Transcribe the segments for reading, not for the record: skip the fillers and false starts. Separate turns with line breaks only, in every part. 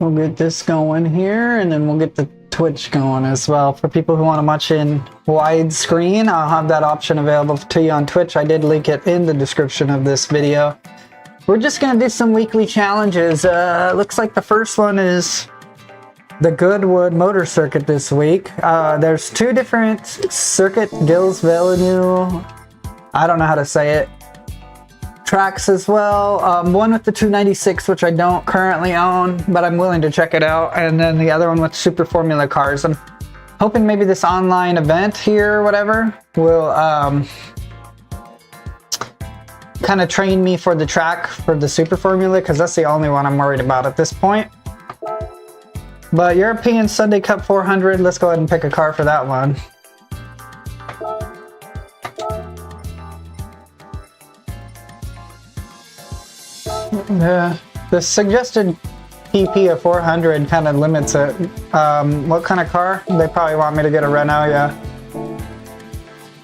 We'll get this going here, and then we'll get the Twitch going as well. For people who want to watch in widescreen, I'll have that option available to you on Twitch. I did link it in the description of this video. We're just going to do some weekly challenges. Looks like the first one is the Goodwood Motor Circuit this week. There's two different circuit, Gills Villeneuve, I don't know how to say it, tracks as well. One with the 296, which I don't currently own, but I'm willing to check it out. And then the other one with Super Formula cars. I'm hoping maybe this online event here or whatever will kind of train me for the track for the Super Formula, because that's the only one I'm worried about at this point. But European Sunday Cup 400, let's go ahead and pick a car for that one. The suggested PP of 400 kind of limits it. What kind of car? They probably want me to get a Renault, yeah.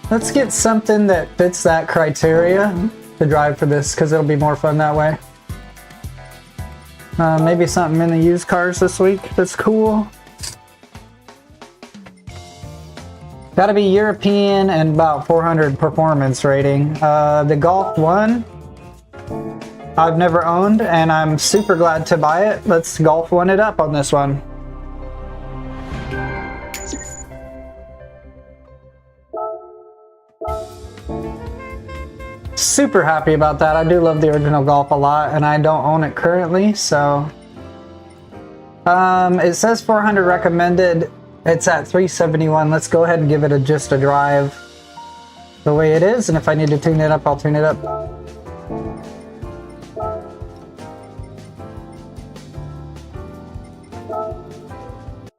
Let's get something that fits that criteria to drive for this, because it'll be more fun that way. Maybe something in the used cars this week that's cool. Gotta be European and about 400 performance rating. The Golf 1 I've never owned, and I'm super glad to buy it. Let's Golf 1 it up on this one. Super happy about that. I do love the original Golf a lot, and I don't own it currently, so it says 400 recommended. It's at 371. Let's go ahead and give it just a drive the way it is, and if I need to tune it up, I'll tune it up.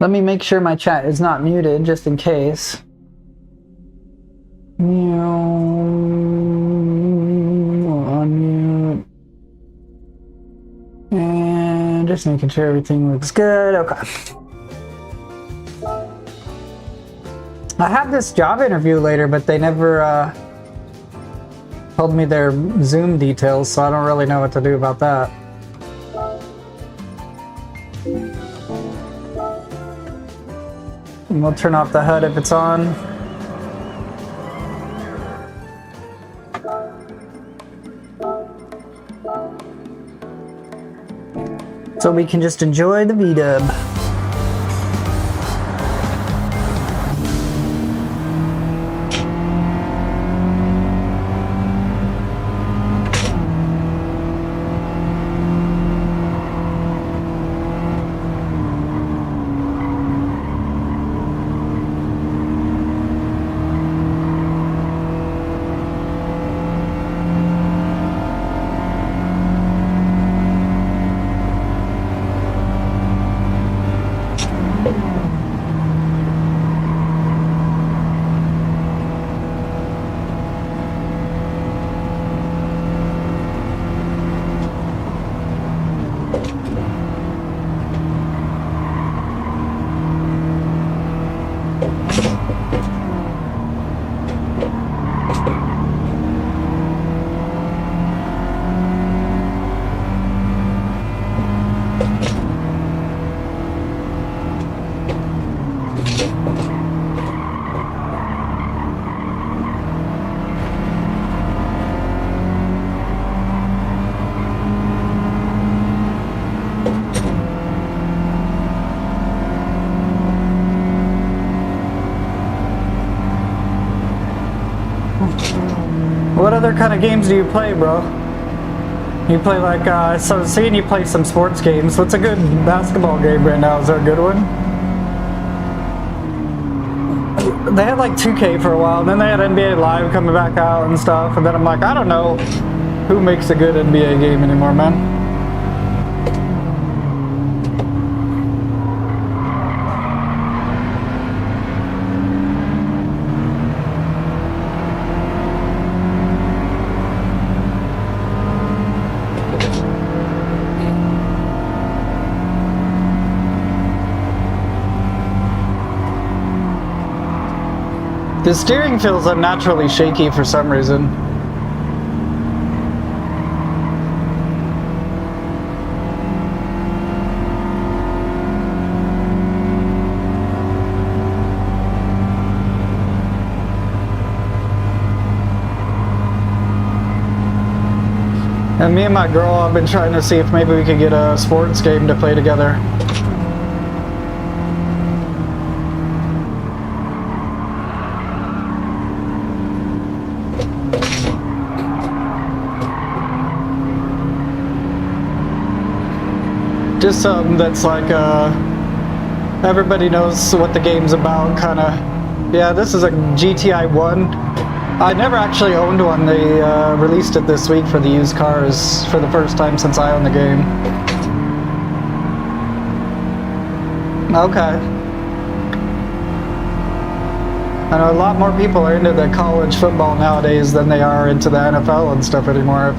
Let me make sure my chat is not muted, just in case. Unmute. And just making sure everything looks good. Okay. I have this job interview later, but they never told me their Zoom details, so I don't really know what to do about that. And we'll turn off the HUD if it's on. So we can just enjoy the V-dub. What other kind of games do you play, bro? You play like, so seeing you play some sports games. What's a good basketball game right now? Is there a good one? They had like 2K for a while, and then they had NBA Live coming back out and stuff, and then I'm like, I don't know who makes a good NBA game anymore, man. The steering feels unnaturally shaky for some reason. And me and my girl, I've been trying to see if maybe we could get a sports game to play together. Just something that's like, everybody knows what the game's about, kind of. Yeah, this is a GTI 1. I never actually owned one. They released it this week for the used cars for the first time since I own the game. Okay. I know a lot more people are into the college football nowadays than they are into the NFL and stuff anymore.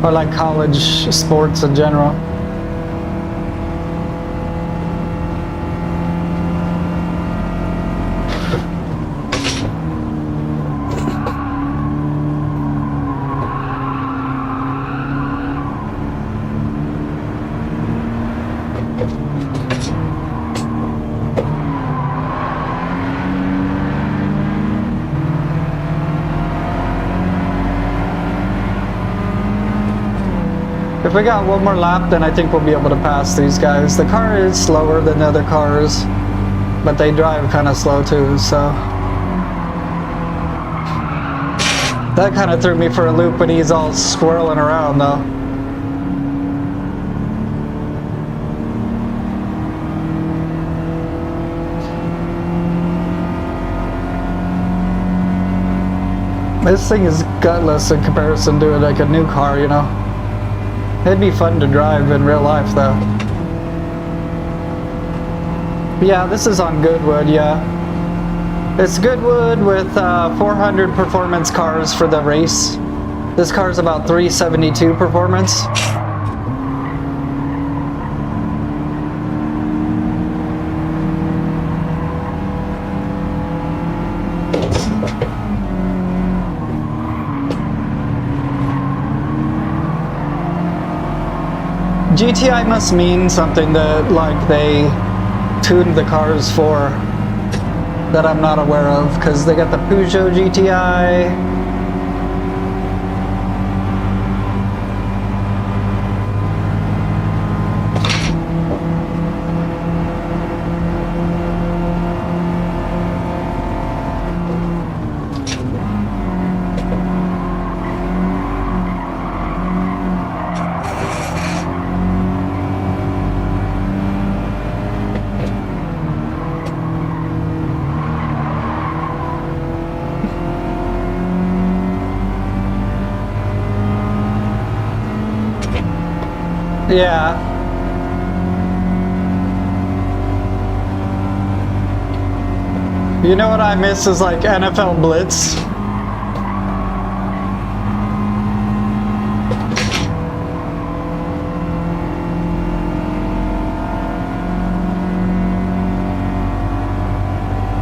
Or like college sports in general. If we got one more lap, then I think we'll be able to pass these guys. The car is slower than the other cars, but they drive kind of slow too, so. That kind of threw me for a loop when he's all swirling around though. This thing is gutless in comparison to like a new car, you know. It'd be fun to drive in real life though. Yeah, this is on Goodwood, yeah. It's Goodwood with 400 performance cars for the race. This car's about 372 performance. GTI must mean something that, like, they tuned the cars for that I'm not aware of, because they got the Peugeot GTI. Yeah. You know what I miss is like NFL Blitz.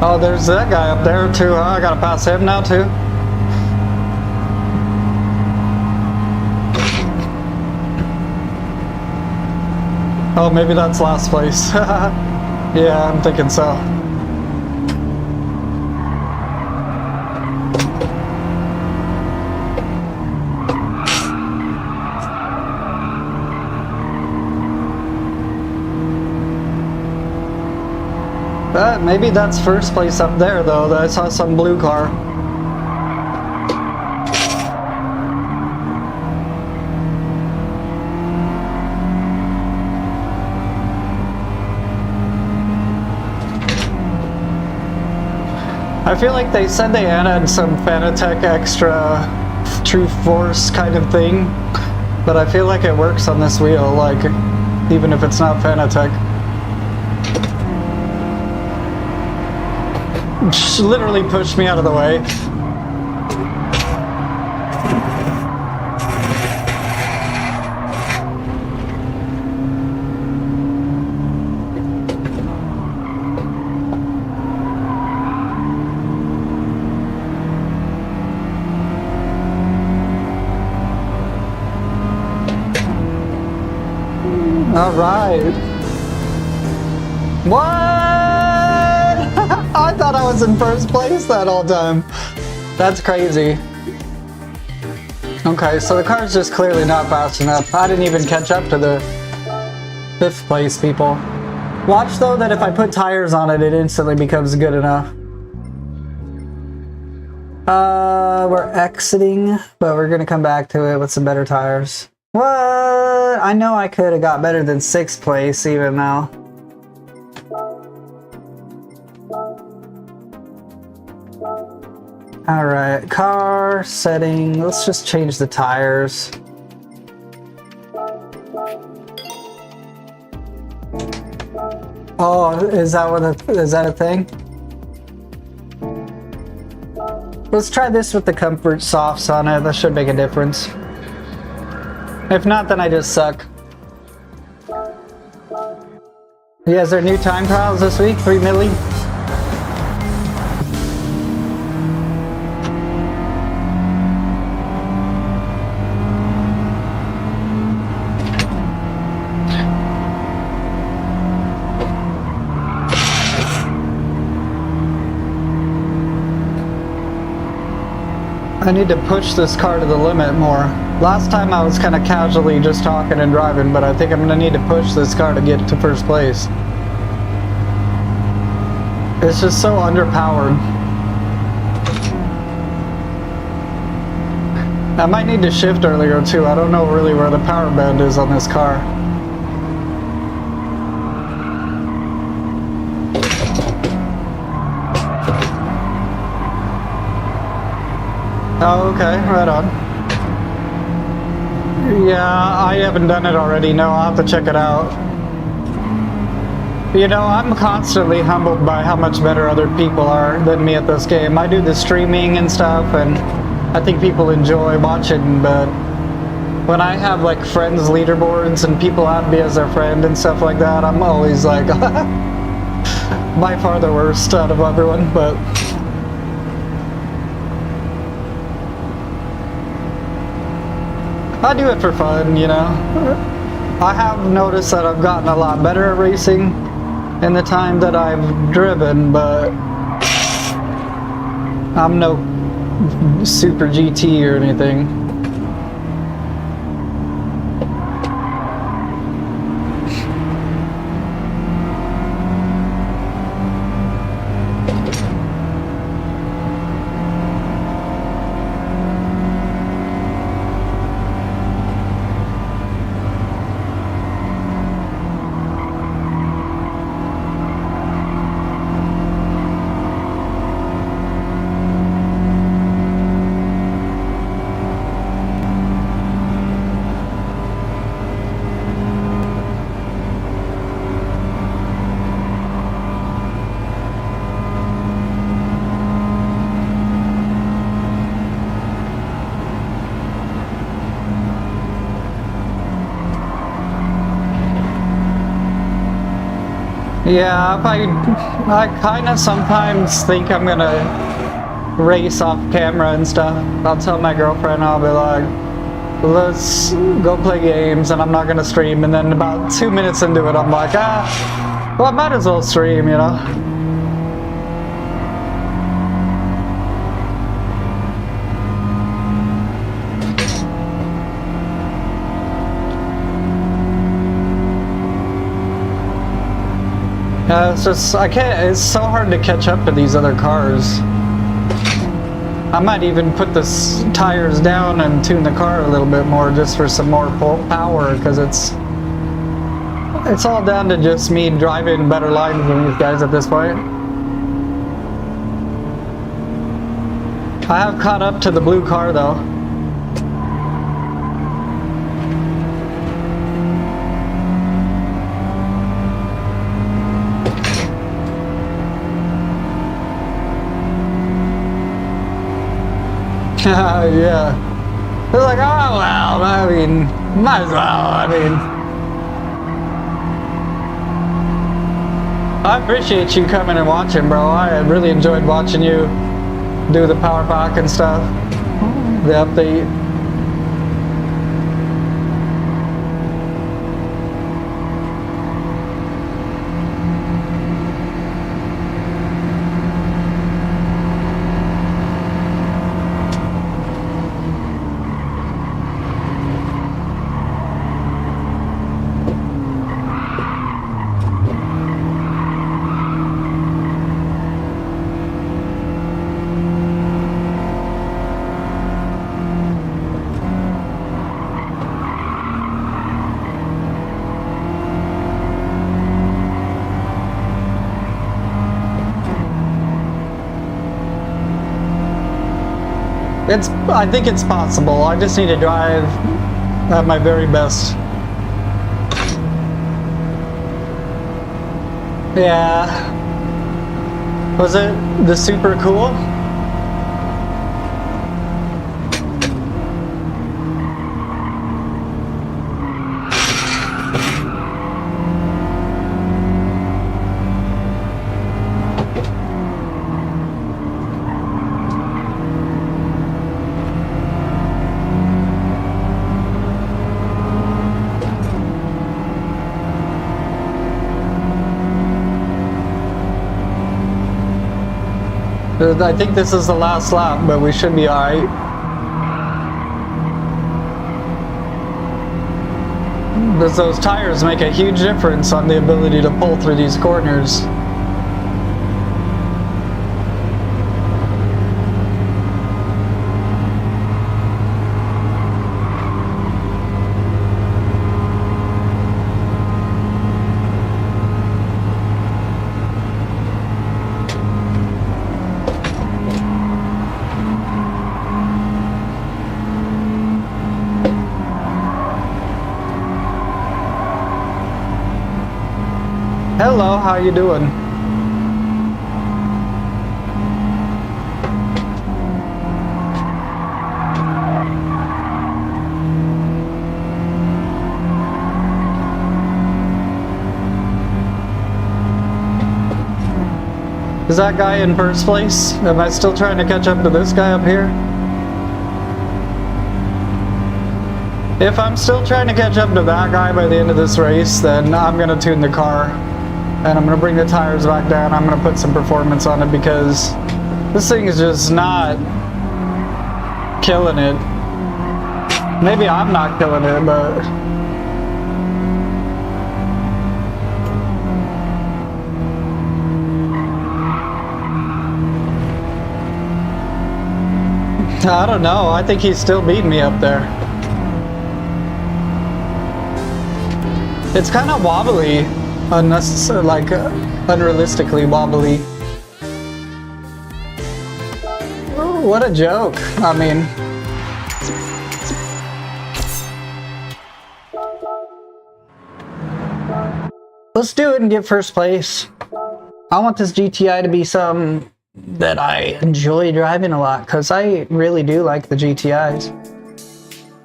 Oh, there's that guy up there too. Oh, I gotta pass him now too. Oh, maybe that's last place. Yeah, I'm thinking so. But maybe that's first place up there though. I saw some blue car. I feel like they said they added some Fanatec extra True Force kind of thing, but I feel like it works on this wheel, like, even if it's not Fanatec. Literally pushed me out of the way. All right. What? I thought I was in first place that whole time. That's crazy. Okay, so the car's just clearly not fast enough. I didn't even catch up to the 5th place people. Watch though that if I put tires on it, it instantly becomes good enough. We're exiting, but we're gonna come back to it with some better tires. What? I know I could have got better than 6th place even now. Alright, car setting. Let's just change the tires. Oh, is that a thing? Let's try this with the comfort softs on it. That should make a difference. If not, then I just suck. Yeah, is there new time trials this week? 3 milli? I need to push this car to the limit more. Last time I was kind of casually just talking and driving, but I think I'm going to need to push this car to get to 1st place. It's just so underpowered. I might need to shift earlier too. I don't know really where the power band is on this car. Oh, okay, right on. Yeah, I haven't done it already. No, I'll have to check it out. You know, I'm constantly humbled by how much better other people are than me at this game. I do the streaming and stuff, and I think people enjoy watching, but when I have like friends leaderboards and people add me as their friend and stuff like that, I'm always like by far the worst out of everyone, but I do it for fun, you know. I have noticed that I've gotten a lot better at racing in the time that I've driven, but I'm no super GT or anything. Yeah, I kind of sometimes think I'm gonna race off camera and stuff. I'll tell my girlfriend, I'll be like, let's go play games and I'm not gonna stream, and then about 2 minutes into it I'm like, well I might as well stream, you know? It's just, I can't, it's so hard to catch up to these other cars. I might even put the tires down and tune the car a little bit more just for some more power, because it's all down to just me driving better lines than these guys at this point. I have caught up to the blue car though. Yeah. They're like, oh well, I mean, might as well, I mean. I appreciate you coming and watching, bro. I really enjoyed watching you do the power pack and stuff. The update. I think it's possible. I just need to drive at my very best. Yeah. Was it the super cool? I think this is the last lap, but we should be alright. Because those tires make a huge difference on the ability to pull through these corners. Hello, how you doing? Is that guy in first place? Am I still trying to catch up to this guy up here? If I'm still trying to catch up to that guy by the end of this race, then I'm gonna tune the car. And I'm going to bring the tires back down. I'm going to put some performance on it because this thing is just not killing it. Maybe I'm not killing it, but I don't know. I think he's still beating me up there. It's kind of wobbly. Unnecessary, like unrealistically wobbly. Oh, what a joke. I mean, let's do it and get first place. I want this GTI to be something that I enjoy driving a lot because I really do like the GTIs.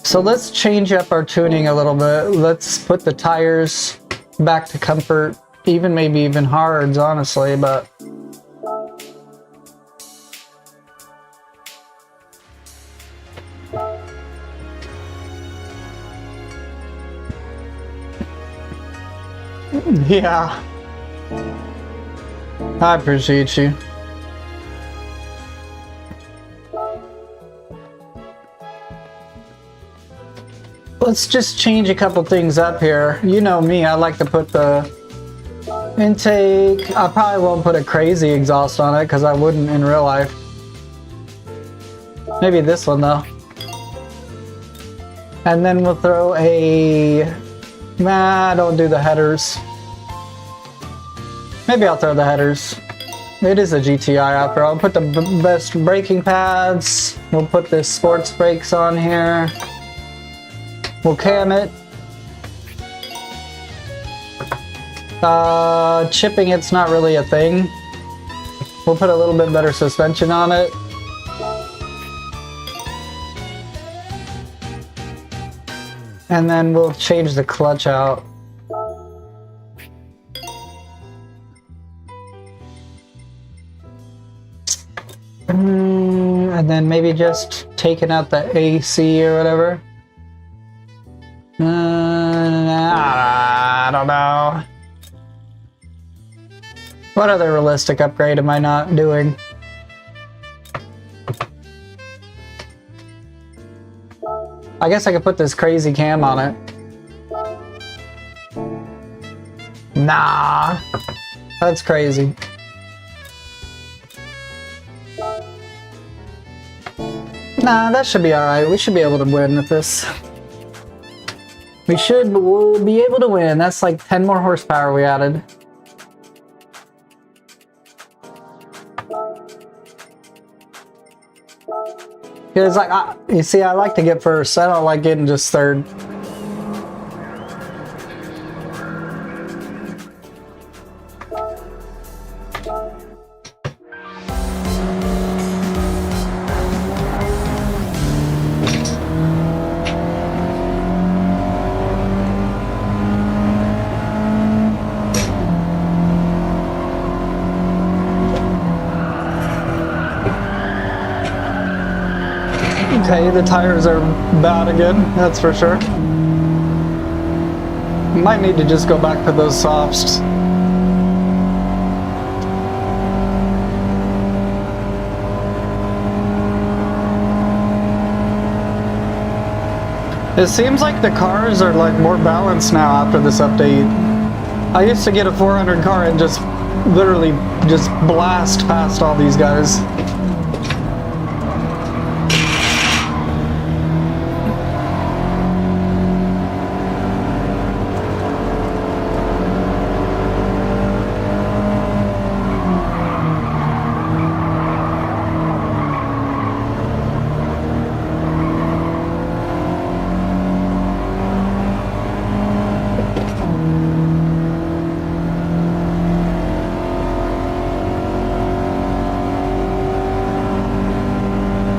So let's change up our tuning a little bit. Let's put the tires back to comfort, maybe even hards, honestly, but yeah, I appreciate you. Let's just change a couple things up here. You know me, I like to put the intake. I probably won't put a crazy exhaust on it because I wouldn't in real life. Maybe this one though. And then we'll throw a... Nah, don't do the headers. Maybe I'll throw the headers. It is a GTI after all. I'll put the best braking pads. We'll put the sports brakes on here. We'll cam it. Chipping it's not really a thing. We'll put a little bit better suspension on it. And then we'll change the clutch out. And then maybe just taking out the AC or whatever. I don't know. What other realistic upgrade am I not doing? I guess I could put this crazy cam on it. Nah, that's crazy. Nah, that should be alright. We should be able to win with this. We'll be able to win. That's like 10 more horsepower we added. Because you see, I like to get first. I don't like getting just third. Okay, the tires are bad again, that's for sure. Might need to just go back to those softs. It seems like the cars are like more balanced now after this update. I used to get a 400 car and just literally just blast past all these guys.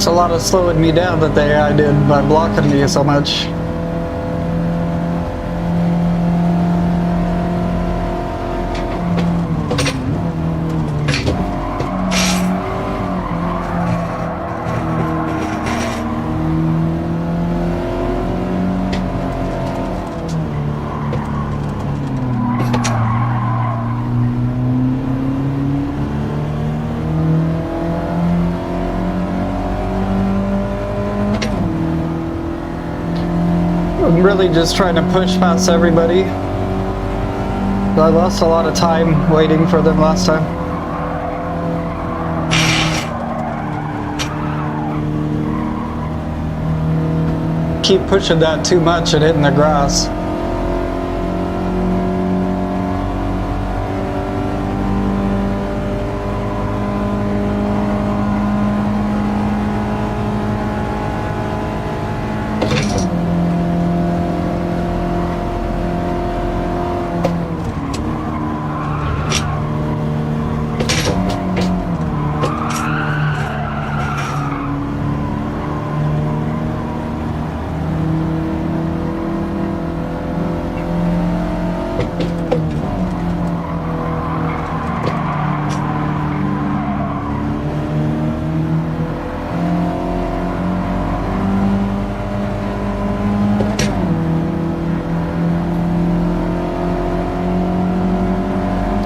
A lot of slowing me down that the AI did by blocking me so much. I'm really just trying to push past everybody. I lost a lot of time waiting for them last time. Keep pushing that too much and hitting the grass.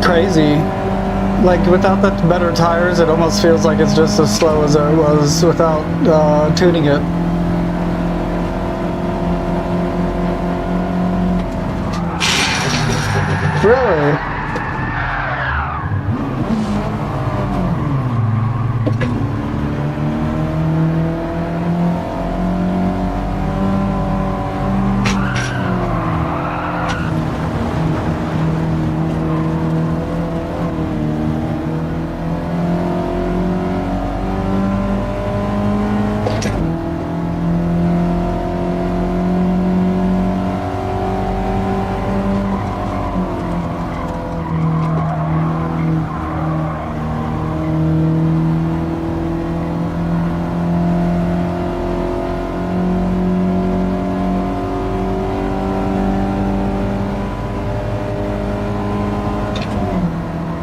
Crazy. Like without the better tires, it almost feels like it's just as slow as it was without tuning it. Really?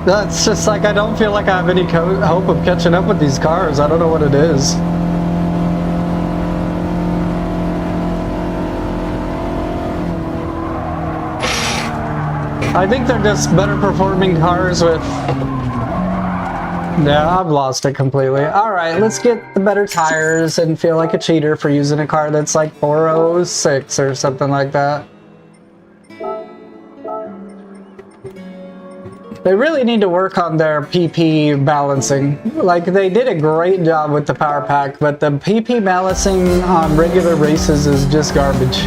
That's just like, I don't feel like I have any hope of catching up with these cars. I don't know what it is. I think they're just better performing cars with... Yeah, I've lost it completely. Alright, let's get the better tires and feel like a cheater for using a car that's like 406 or something like that. They really need to work on their PP balancing. Like, they did a great job with the power pack, but the PP balancing on regular races is just garbage.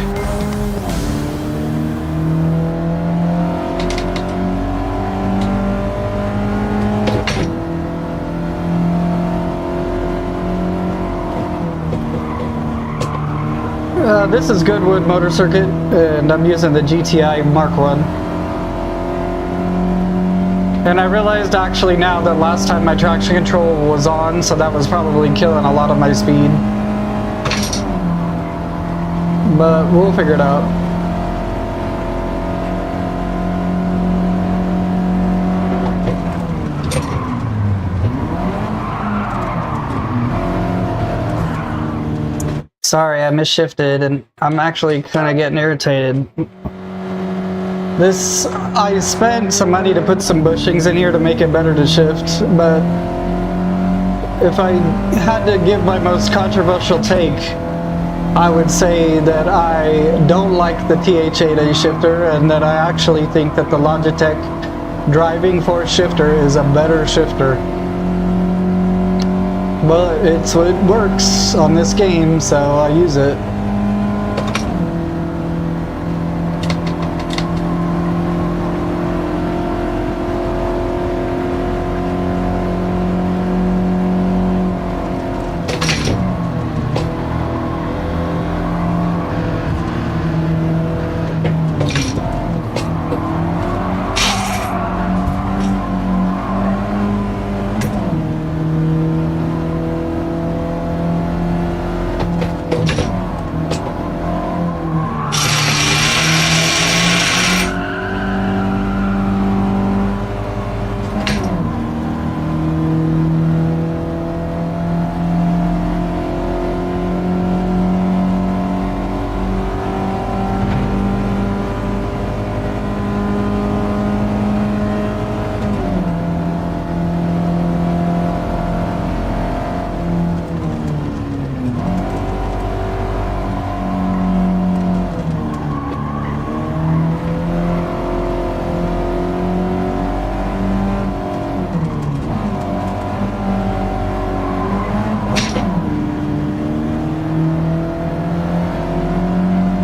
This is Goodwood Motor Circuit, and I'm using the GTI Mark 1. And I realized actually now that last time my traction control was on, so that was probably killing a lot of my speed. But we'll figure it out. Sorry, I misshifted, and I'm actually kind of getting irritated. I spent some money to put some bushings in here to make it better to shift, but if I had to give my most controversial take, I would say that I don't like the TH8A shifter, and that I actually think that the Logitech driving force shifter is a better shifter. But it works on this game, so I use it.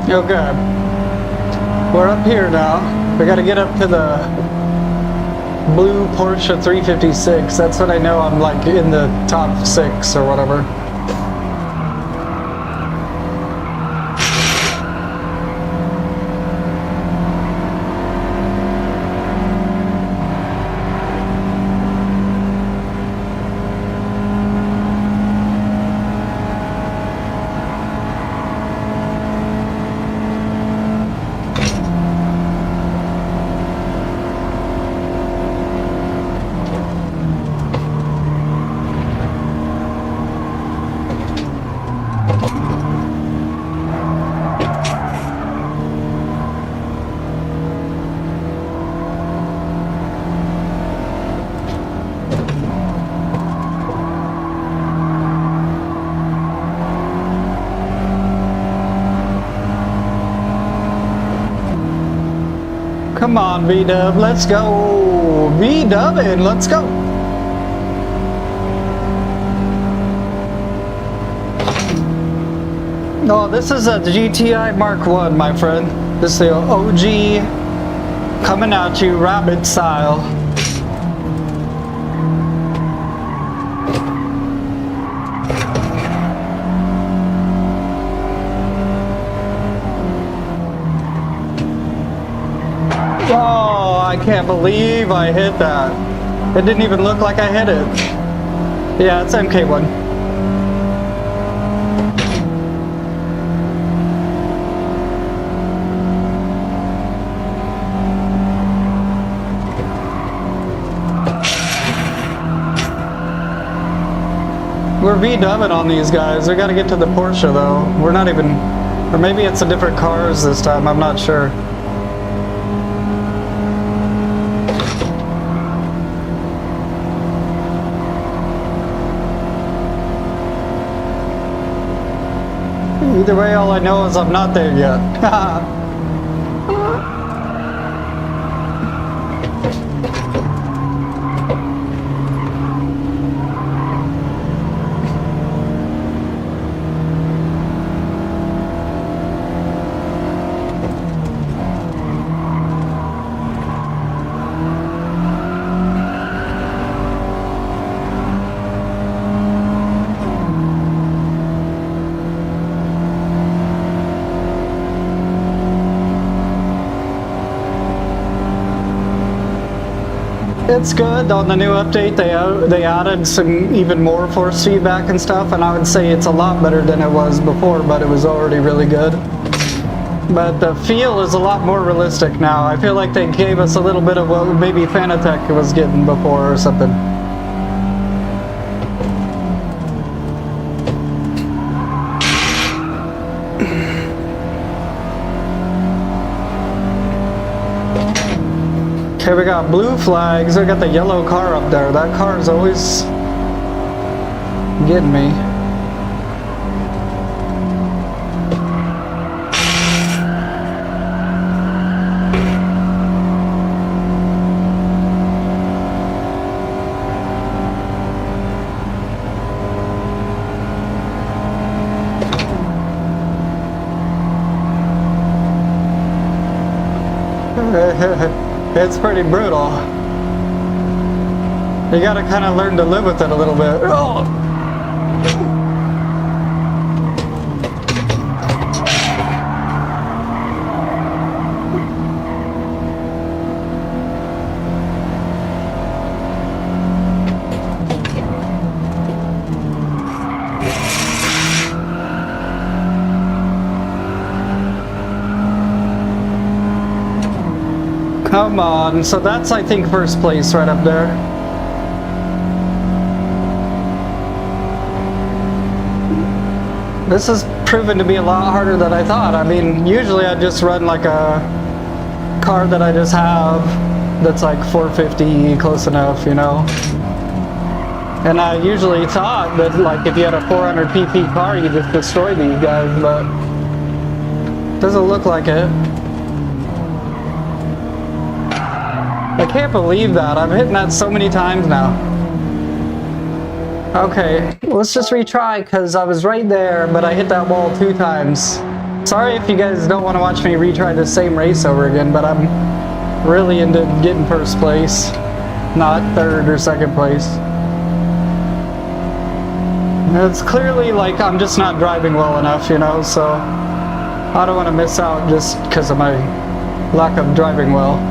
Okay, we're up here now. We gotta get up to the blue Porsche 356. That's what I know. I'm like in the top 6 or whatever. Come on, V-Dub, let's go. V-Dubbin', let's go. Oh, this is a GTI Mark 1, my friend. This is the OG coming at you rabbit style. Oh, I can't believe I hit that. It didn't even look like I hit it. Yeah, it's MK1. We're V-dubbing on these guys. We gotta get to the Porsche though. We're not even, or maybe it's a different cars this time, I'm not sure. Either way, all I know is I'm not there yet. It's good. On the new update, they added some even more force feedback and stuff, and I would say it's a lot better than it was before, but it was already really good. But the feel is a lot more realistic now. I feel like they gave us a little bit of what maybe Fanatec was getting before or something. Okay, we got blue flags. We got the yellow car up there. That car is always getting me. It's pretty brutal. You gotta kind of learn to live with it a little bit. Oh. Come on, so that's, I think, first place right up there. This has proven to be a lot harder than I thought. I mean, usually I just run like a car that I just have that's like 450 close enough, you know? And I usually thought that like if you had a 400 pp car, you just destroy these guys, but doesn't look like it. I can't believe that. I'm hitting that so many times now. Okay, let's just retry because I was right there, but I hit that wall 2 times. Sorry if you guys don't want to watch me retry the same race over again, but I'm really into getting first place, not third or second place. It's clearly like I'm just not driving well enough, you know, so I don't want to miss out just because of my lack of driving well.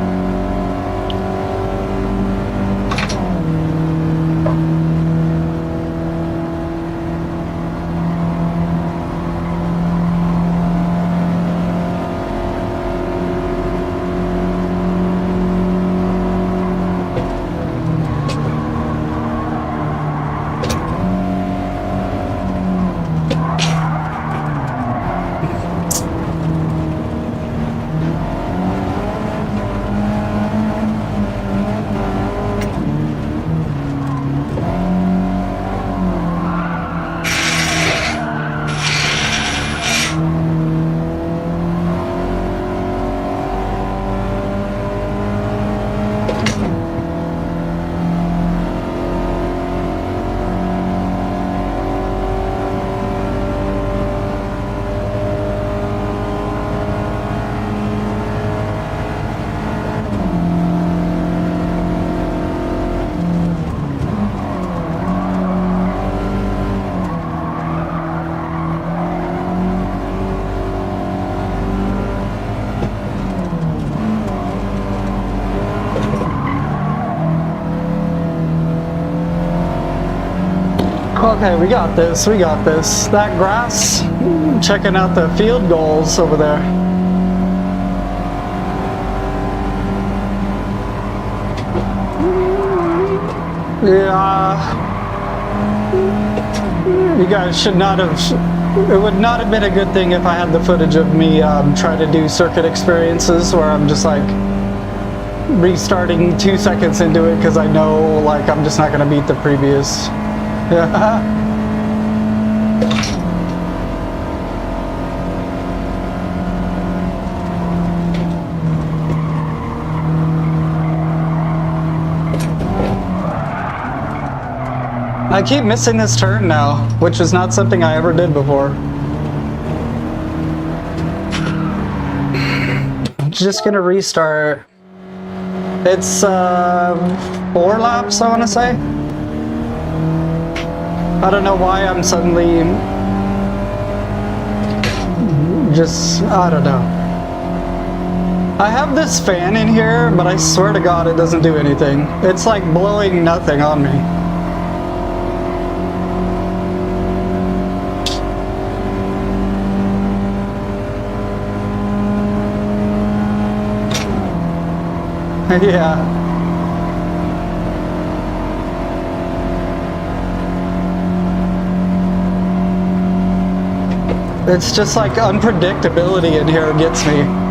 Okay, we got this, we got this. That grass, checking out the field goals over there. Yeah, you guys should not have, it would not have been a good thing if I had the footage of me trying to do circuit experiences where I'm just like restarting 2 seconds into it because I know like I'm just not going to beat the previous. I keep missing this turn now, which is not something I ever did before. I'm just gonna restart. It's 4 laps, I want to say. I don't know why I'm suddenly just, I don't know. I have this fan in here, but I swear to God it doesn't do anything. It's like blowing nothing on me. Yeah. It's just like unpredictability in here gets me.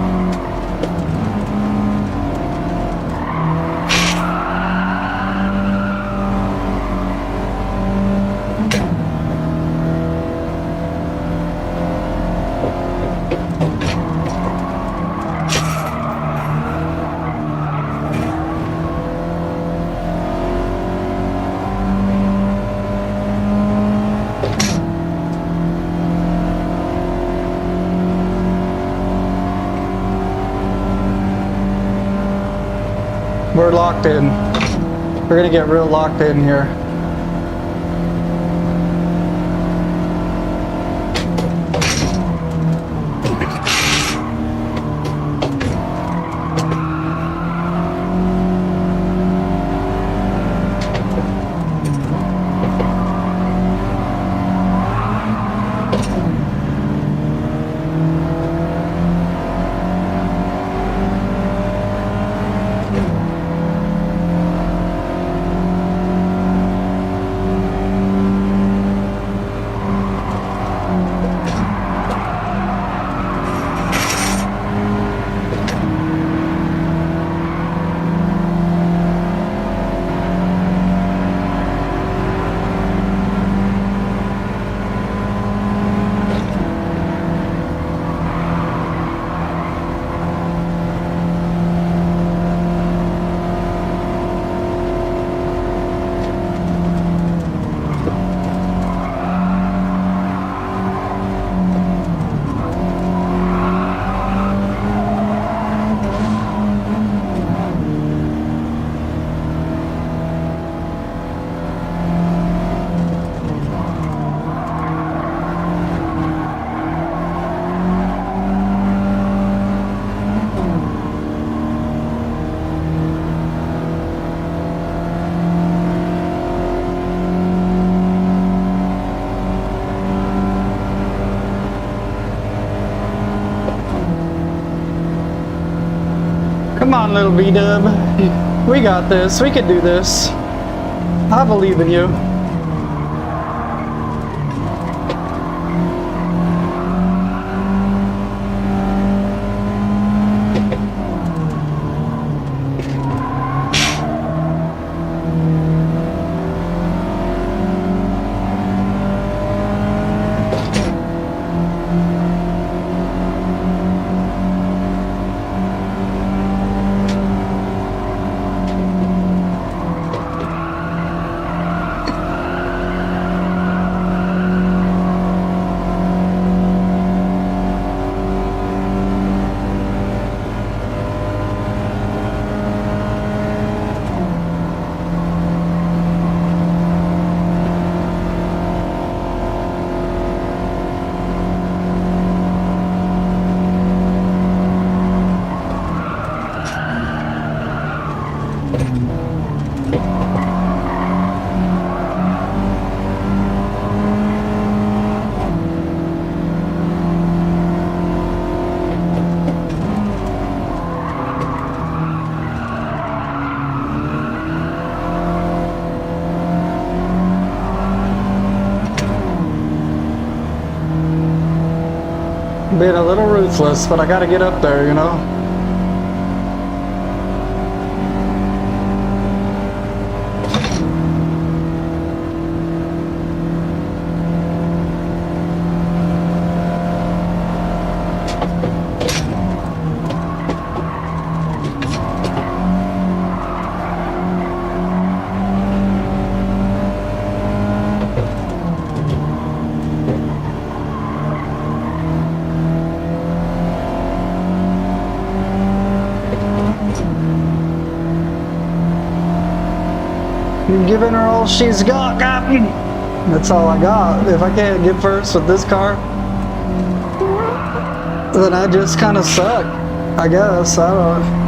We're locked in. We're gonna get real locked in here. Come on, little B-dub. We got this. We can do this. I believe in you. Being a little ruthless, but I gotta get up there, you know? I'm giving her all she's got, Captain. That's all I got. If I can't get first with this car, then I just kind of suck. I guess, I don't.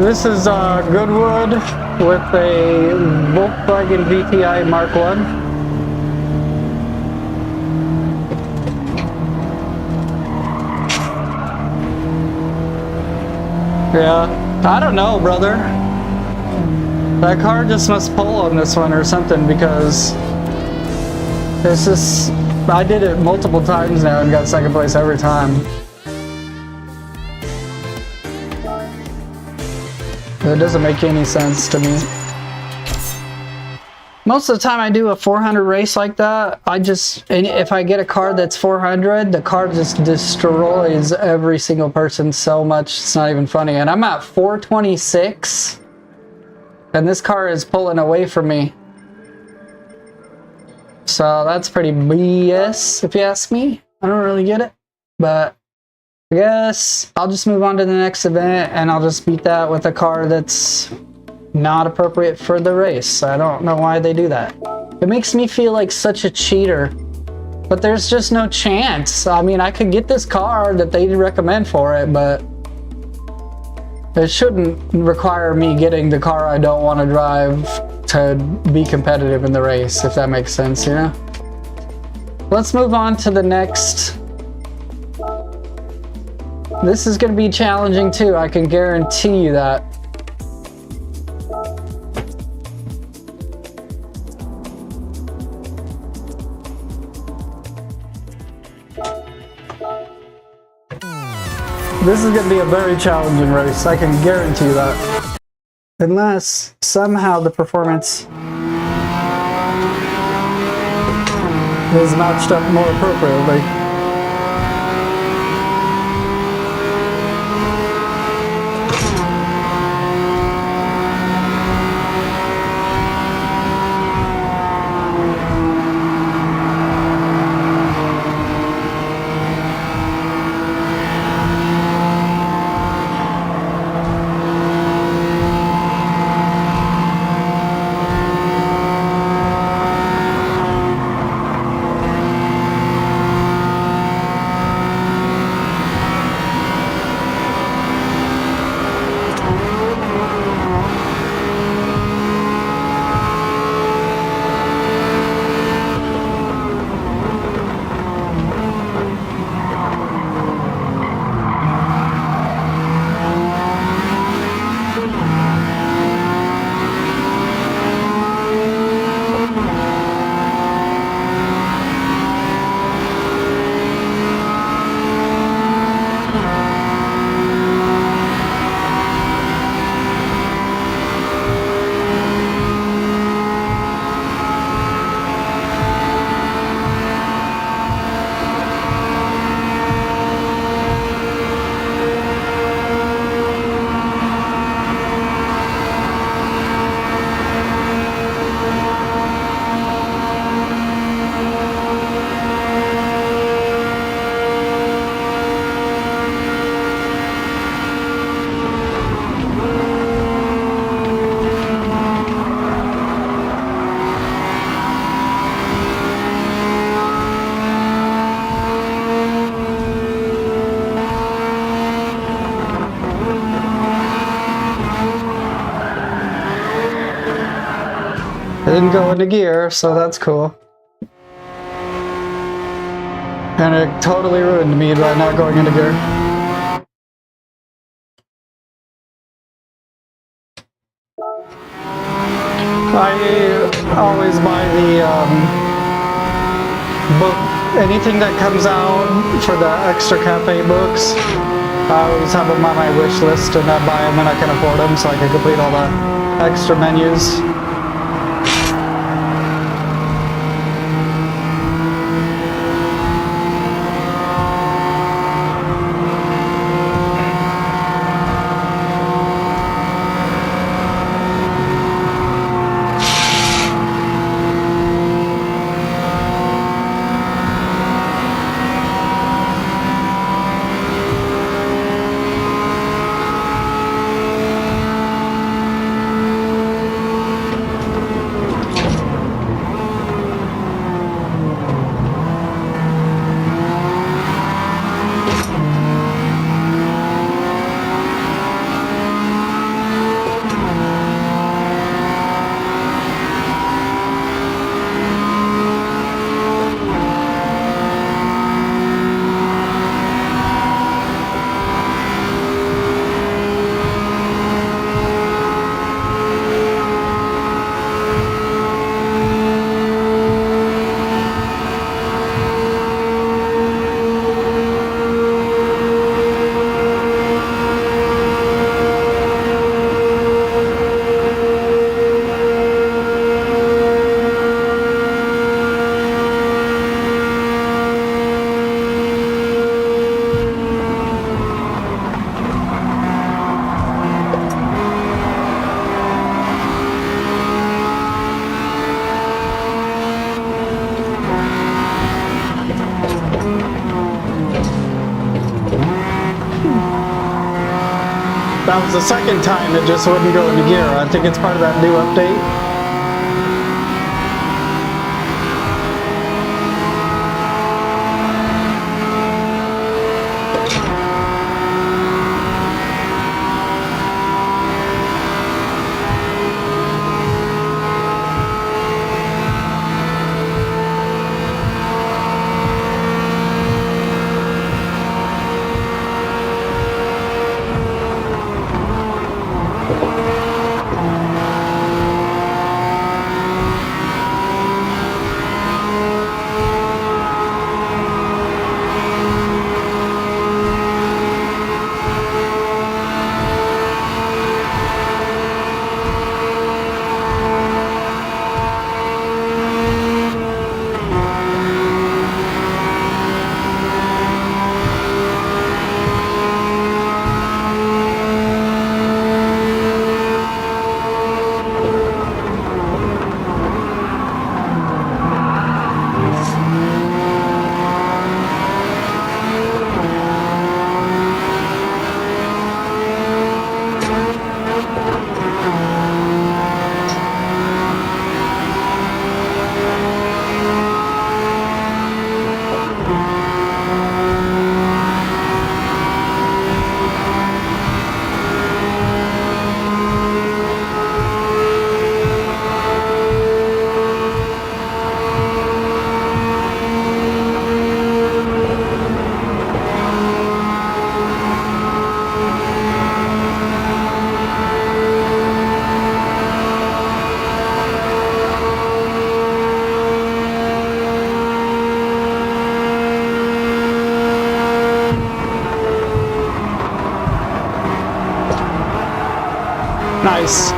This is Goodwood with a Volkswagen VTI Mark 1. Yeah, I don't know, brother. That car just must pull on this one or something, because it's just, I did it multiple times now and got second place every time. It doesn't make any sense to me. Most of the time I do a 400 race like that, if I get a car that's 400, the car just destroys every single person so much, it's not even funny. And I'm at 426, and this car is pulling away from me. So that's pretty BS, if you ask me. I don't really get it, but I guess I'll just move on to the next event, and I'll just beat that with a car that's not appropriate for the race. I don't know why they do that. It makes me feel like such a cheater, but there's just no chance. I mean, I could get this car that they recommend for it, but it shouldn't require me getting the car I don't want to drive to be competitive in the race, if that makes sense, you know? Let's move on to the next. This is going to be challenging too, I can guarantee you that. This is going to be a very challenging race, I can guarantee you that. Unless somehow the performance is matched up more appropriately. It didn't go into gear, so that's cool. And it totally ruined me by not going into gear. I always buy the book, anything that comes out for the extra cafe books. I always have them on my wish list, and I buy them when I can afford them so I can complete all the extra menus. That was the second time it just wouldn't go into gear. I think it's part of that new update. Nice.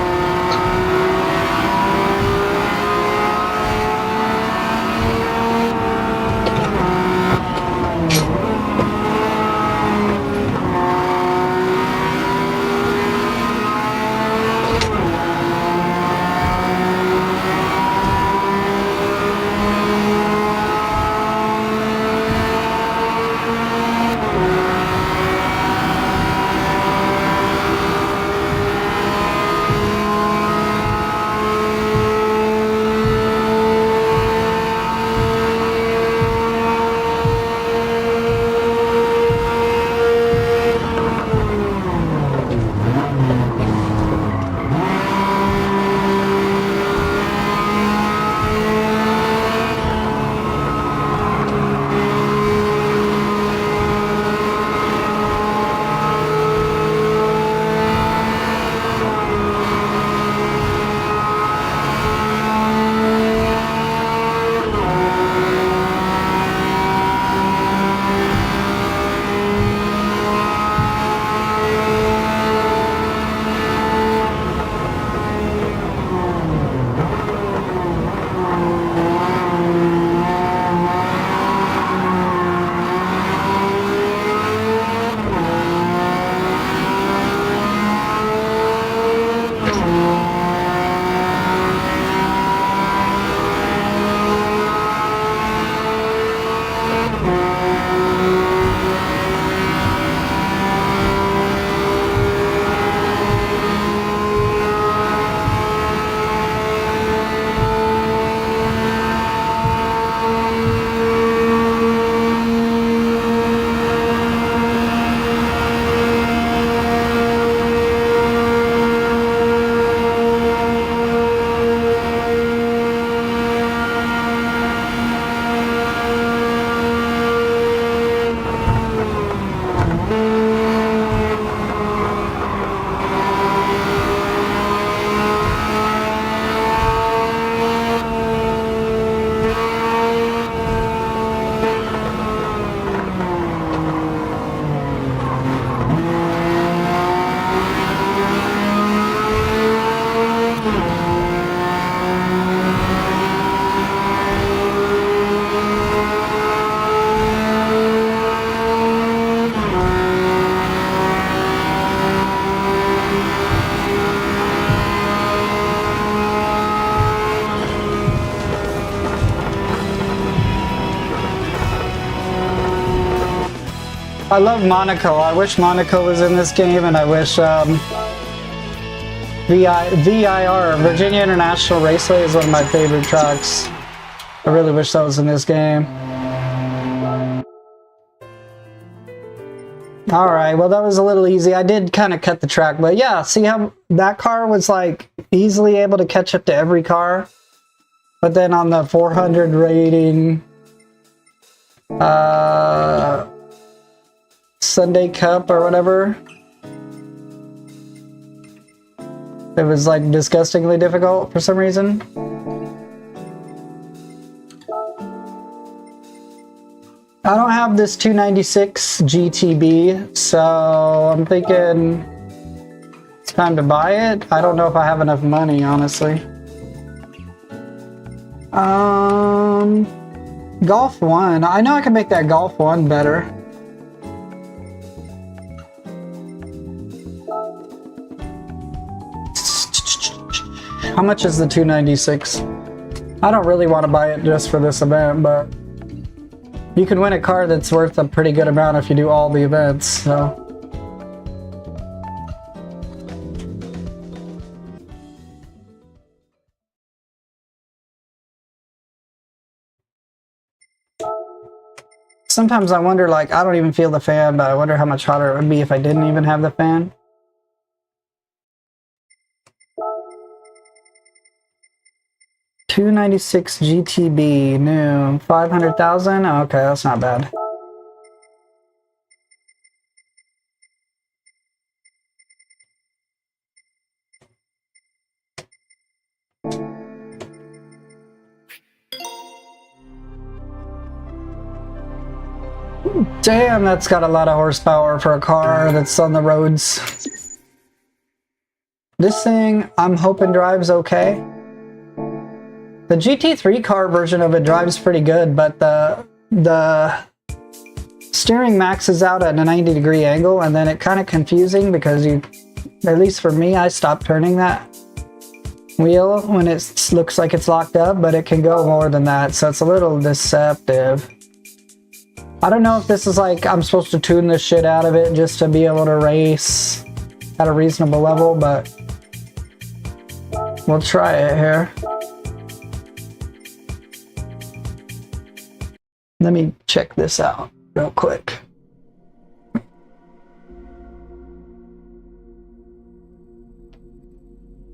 I love Monaco. I wish Monaco was in this game, and I wish VIR, Virginia International Raceway, is one of my favorite tracks. I really wish that was in this game. Alright, well that was a little easy. I did kind of cut the track, but yeah, see how that car was like easily able to catch up to every car? But then on the 400 rating Sunday Cup or whatever, it was like disgustingly difficult for some reason. I don't have this 296 GTB, so I'm thinking it's time to buy it. I don't know if I have enough money, honestly. Golf 1. I know I can make that Golf 1 better. How much is the 296? I don't really want to buy it just for this event, but you can win a car that's worth a pretty good amount if you do all the events, so. Sometimes I wonder, like, I don't even feel the fan, but I wonder how much hotter it would be if I didn't even have the fan. $296 GTB, new, 500,000? Okay, that's not bad. Damn, that's got a lot of horsepower for a car that's on the roads. This thing, I'm hoping drives okay. The GT3 car version of it drives pretty good, but the steering maxes out at a 90-degree angle, and then it kind of confusing because you, at least for me, I stopped turning that wheel when it looks like it's locked up, but it can go more than that, so it's a little deceptive. I don't know if this is like I'm supposed to tune the shit out of it just to be able to race at a reasonable level, but we'll try it here. Let me check this out real quick.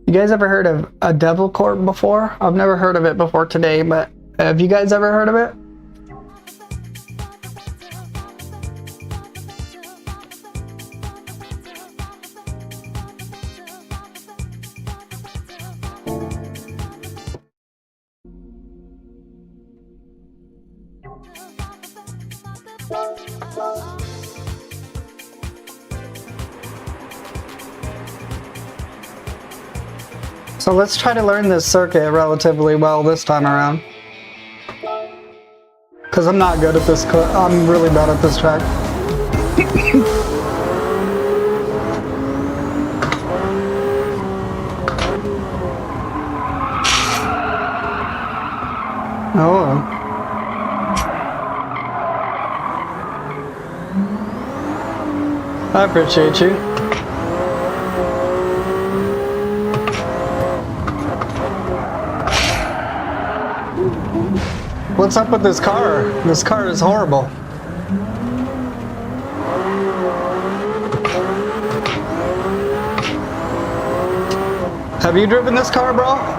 You guys ever heard of a Devil Corp before? I've never heard of it before today, but have you guys ever heard of it? So let's try to learn this circuit relatively well this time around. Because I'm not good at this, I'm really bad at this track. Oh. I appreciate you. What's up with this car? This car is horrible. Have you driven this car, bro?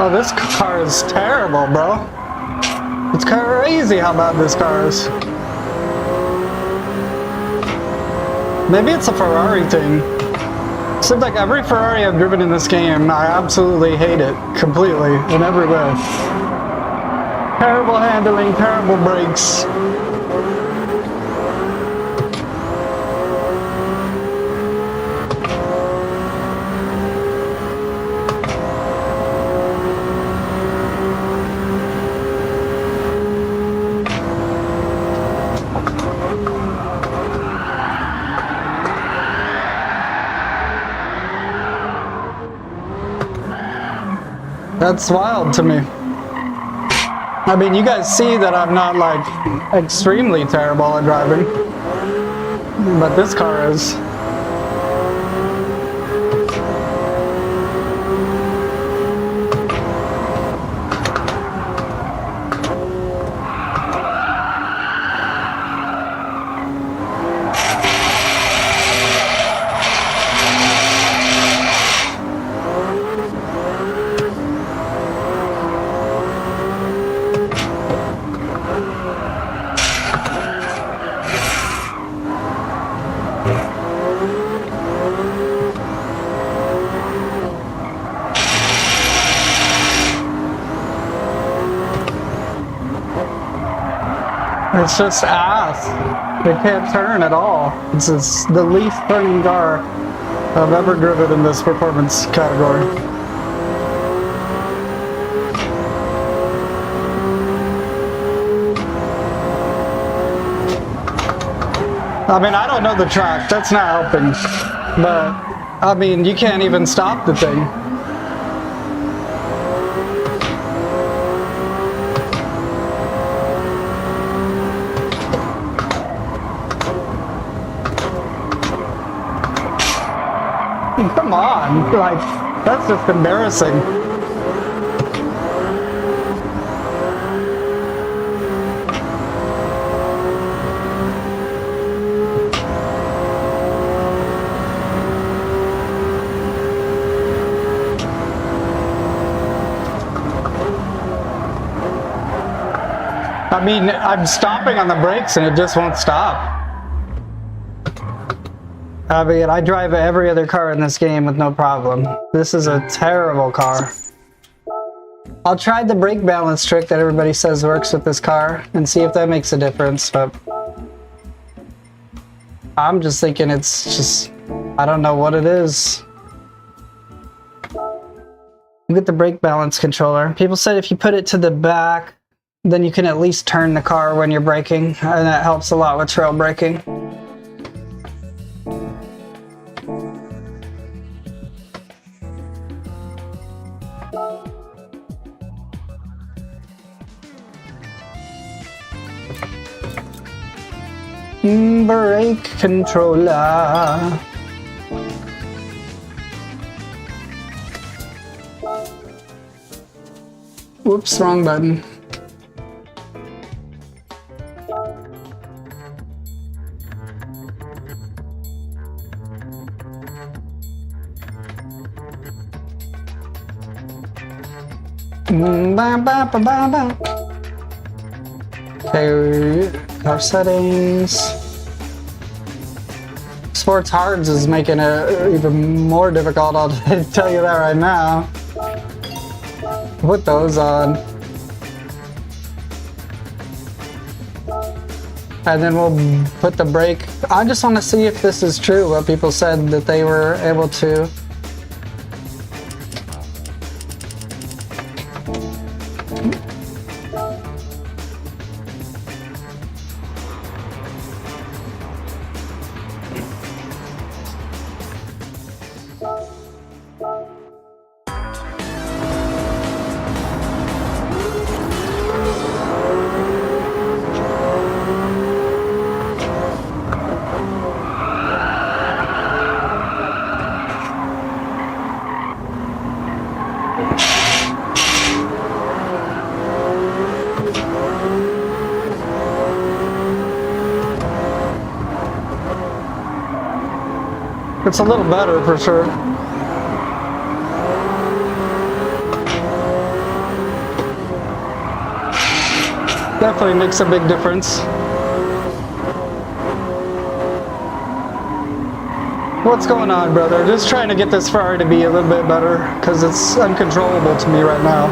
Oh, this car is terrible, bro. It's crazy how bad this car is. Maybe it's a Ferrari thing. Seems like every Ferrari I've driven in this game, I absolutely hate it completely in every way. Terrible handling, terrible brakes. That's wild to me. I mean, you guys see that I'm not like extremely terrible at driving, but this car is. It's just ass. They can't turn at all. It's the least turning car I've ever driven in this performance category. I mean, I don't know the track. That's not helping. But, I mean, you can't even stop the thing. Come on, like, that's just embarrassing. I mean, I'm stopping on the brakes and it just won't stop. I mean, I drive every other car in this game with no problem. This is a terrible car. I'll try the brake balance trick that everybody says works with this car and see if that makes a difference, but I'm just thinking it's just, I don't know what it is. Look at the brake balance controller. People said if you put it to the back, then you can at least turn the car when you're braking, and that helps a lot with trail braking. Brake controller. Whoops, wrong button. Okay, our settings. Sports Hards is making it even more difficult, I'll tell you that right now. Put those on. And then we'll put the brake. I just want to see if this is true, what people said that they were able to. It's a little better for sure. Definitely makes a big difference. What's going on, brother? Just trying to get this Ferrari to be a little bit better because it's uncontrollable to me right now.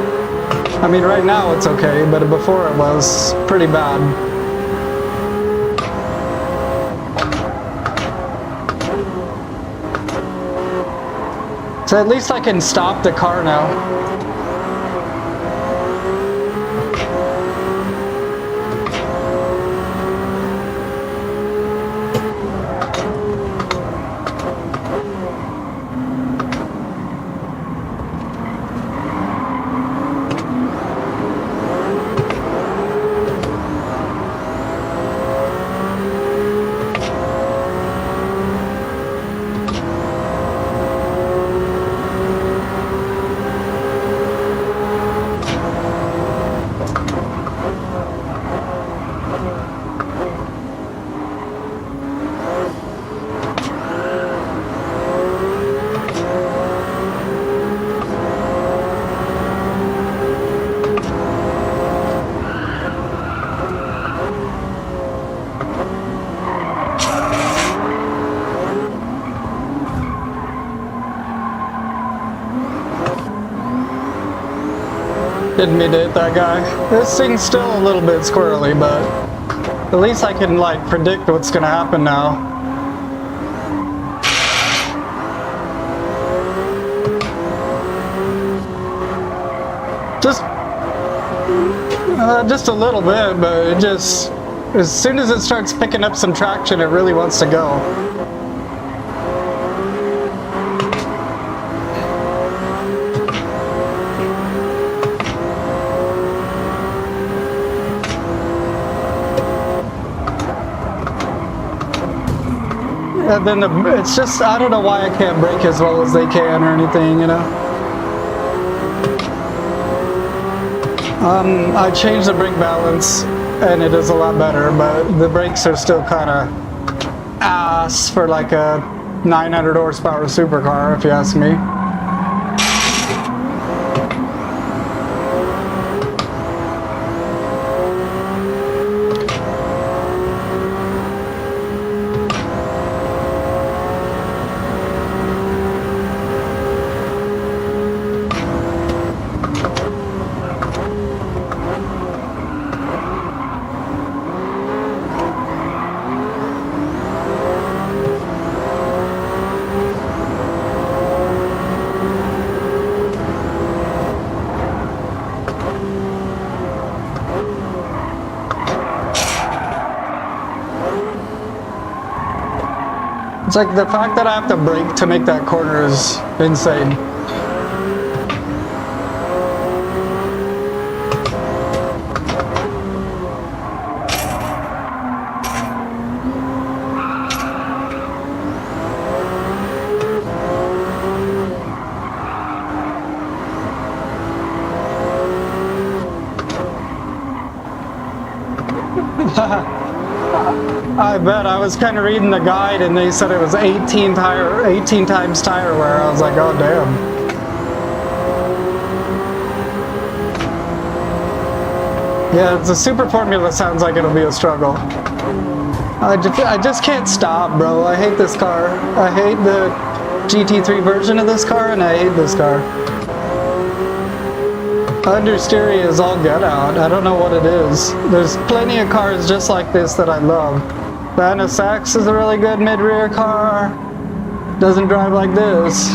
I mean, right now it's okay, but before it was pretty bad. So at least I can stop the car now. Didn't mean to hit that guy. This thing's still a little bit squirrely, but at least I can like predict what's gonna happen now. Just a little bit, but it just, as soon as it starts picking up some traction, it really wants to go. And then it's just, I don't know why I can't brake as well as they can or anything, you know? I changed the brake balance and it is a lot better, but the brakes are still kind of ass for like a 900 horsepower supercar, if you ask me. It's like the fact that I have to brake to make that corner is insane. I bet. I was kind of reading the guide and they said it was 18 times tire wear. I was like, oh damn. Yeah, the super formula sounds like it'll be a struggle. I just can't stop, bro. I hate this car. I hate the GT3 version of this car and I hate this car. Understeer is all get out. I don't know what it is. There's plenty of cars just like this that I love. The NSX is a really good mid-rear car. Doesn't drive like this.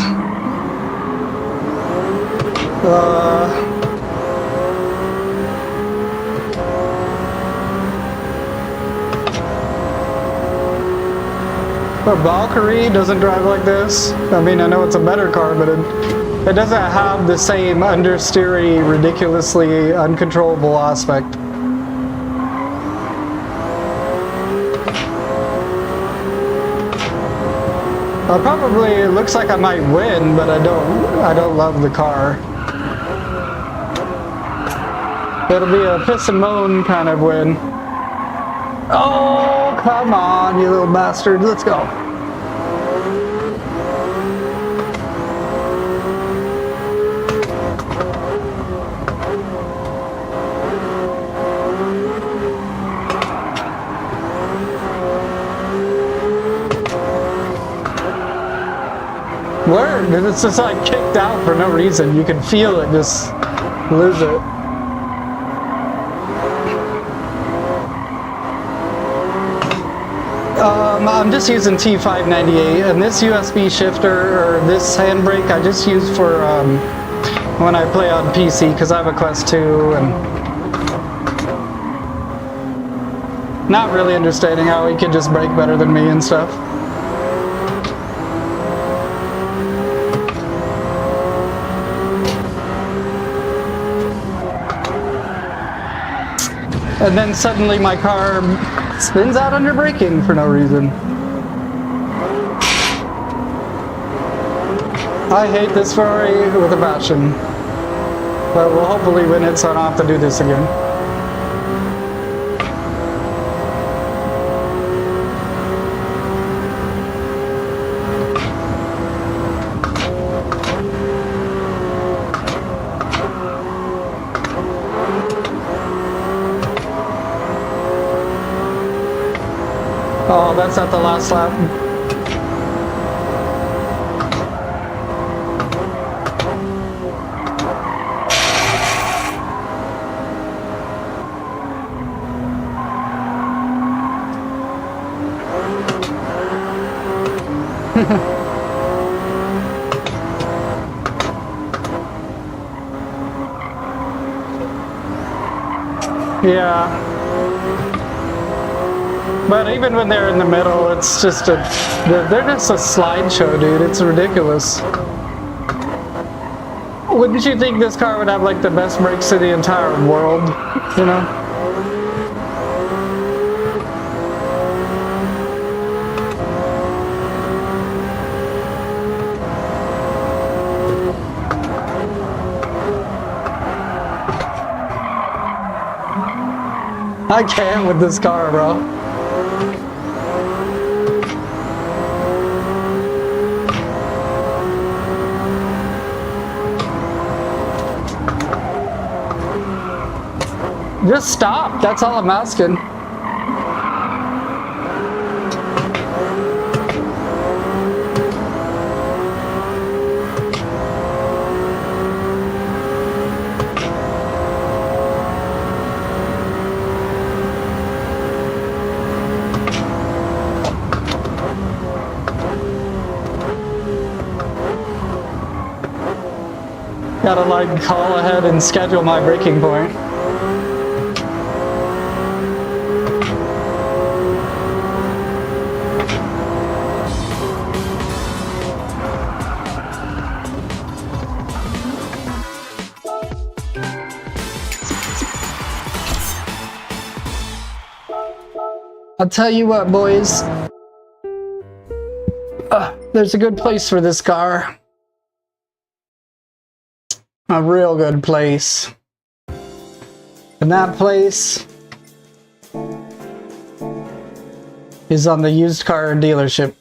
The Valkyrie doesn't drive like this. I mean, I know it's a better car, but it doesn't have the same understeery, ridiculously uncontrollable aspect. Probably, it looks like I might win, but I don't love the car. It'll be a piss and moan kind of win. Oh, come on, you little bastard. Let's go. Word, it's just like kicked out for no reason. You can feel it just lose it. I'm just using T598 and this USB shifter or this handbrake I just use for when I play on PC because I have a Quest 2 and not really understanding how he can just brake better than me and stuff. And then suddenly my car spins out under braking for no reason. I hate this Ferrari with a passion. But we'll hopefully win it so I don't have to do this again. Oh, that's at the last lap. Yeah. But even when they're in the middle, it's just they're just a slideshow, dude. It's ridiculous. Wouldn't you think this car would have like the best brakes in the entire world, you know? I can't with this car, bro. Just stop. That's all I'm asking. Gotta like call ahead and schedule my braking point. I'll tell you what, boys. There's a good place for this car. A real good place. And that place is on the used car dealership.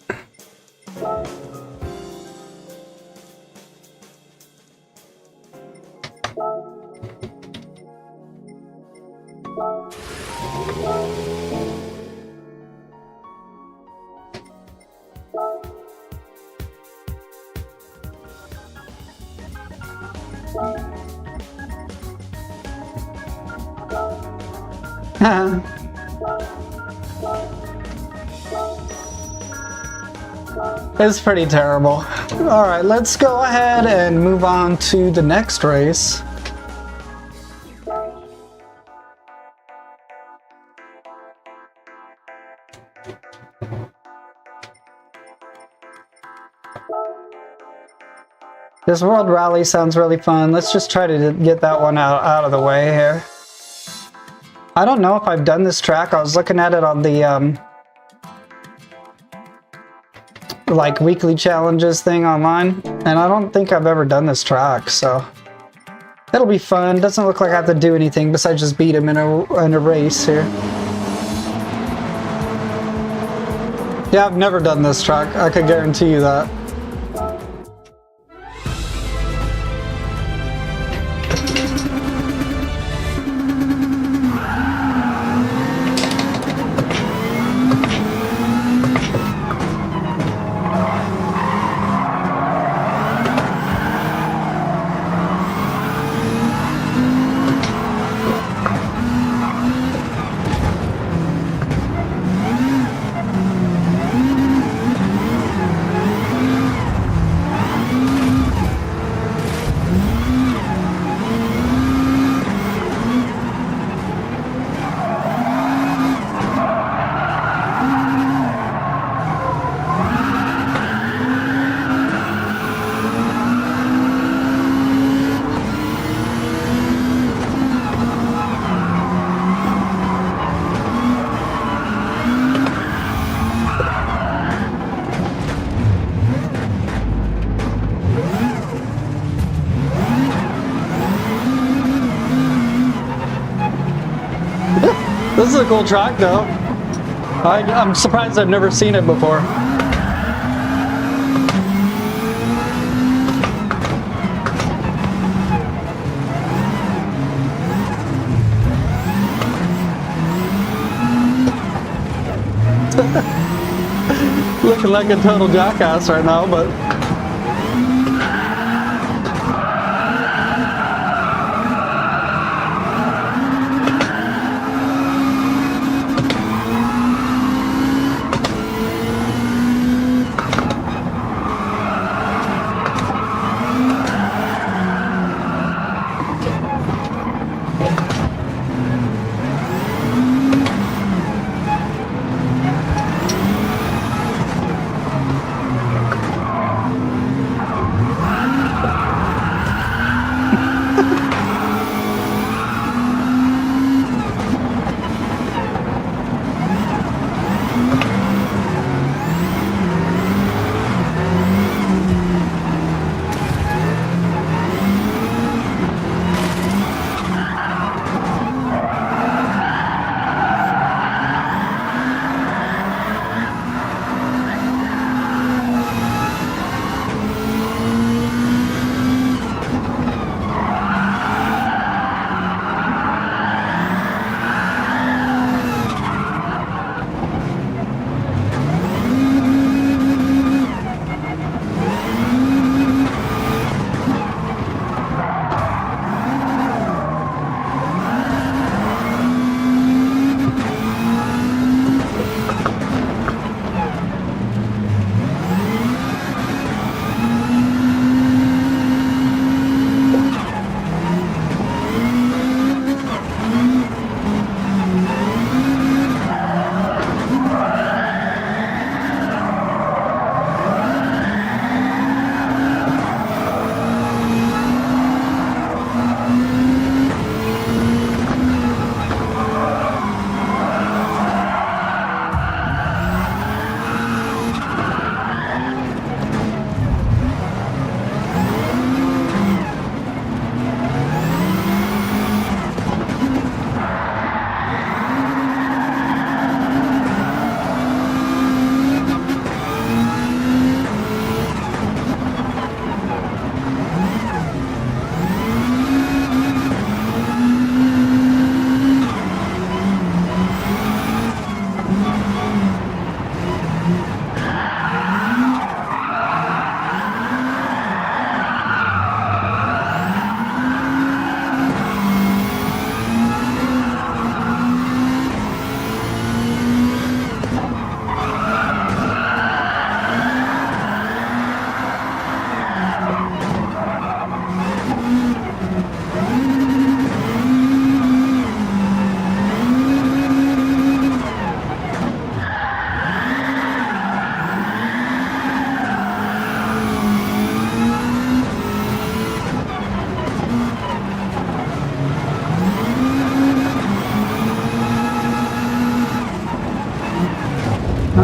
It's pretty terrible. Alright, let's go ahead and move on to the next race. This World Rally sounds really fun. Let's just try to get that one out of the way here. I don't know if I've done this track. I was looking at it on the like weekly challenges thing online, and I don't think I've ever done this track, so it'll be fun. Doesn't look like I have to do anything besides just beat him in a race here. Yeah, I've never done this track. I could guarantee you that. This is a cool track, though. I'm surprised I've never seen it before. Looking like a total jackass right now, but...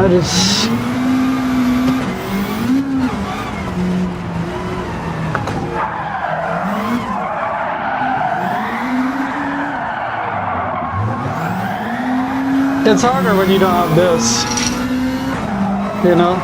just... It's harder when you don't have this, you know?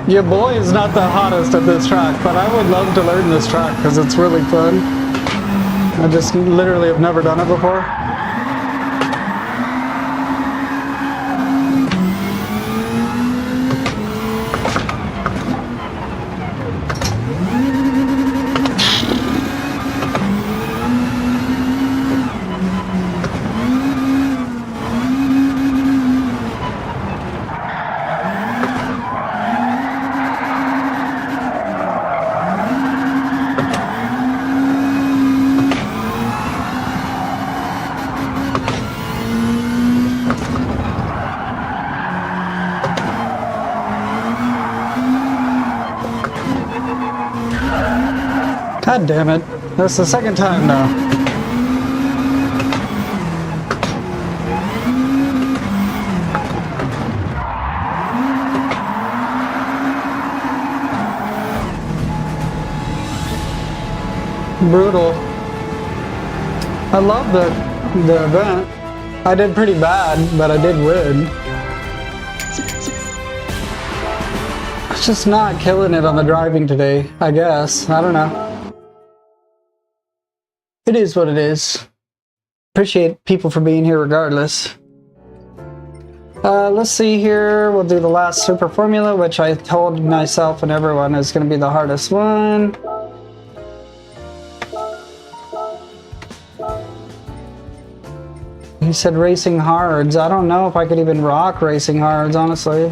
Your boy is not the hottest at this track, but I would love to learn this track because it's really fun. I just literally have never done it before. God damn it. That's the second time now. Brutal. I love the event. I did pretty bad, but I did win. It's just not killing it on the driving today, I guess. I don't know. It is what it is. Appreciate people for being here regardless. Let's see here. We'll do the last Super Formula, which I told myself and everyone is going to be the hardest one. He said racing hards. I don't know if I could even rock racing hards, honestly.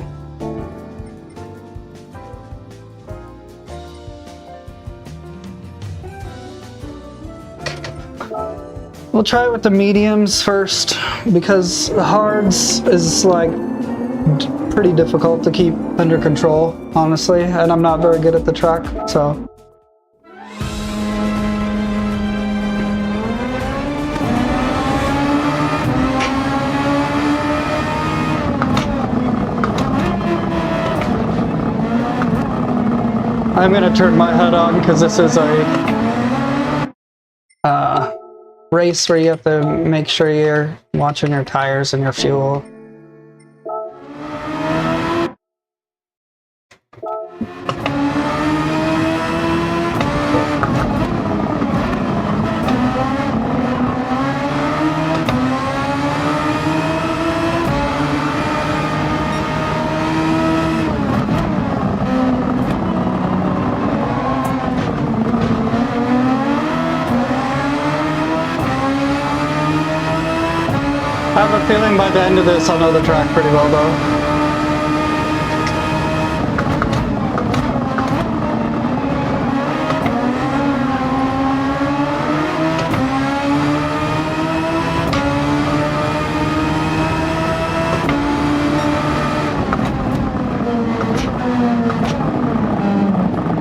We'll try it with the mediums first, because the hards is like pretty difficult to keep under control, honestly, and I'm not very good at the track, so. I'm gonna turn my head on because this is a race where you have to make sure you're watching your tires and your fuel. I have a feeling by the end of this I'll know the track pretty well though.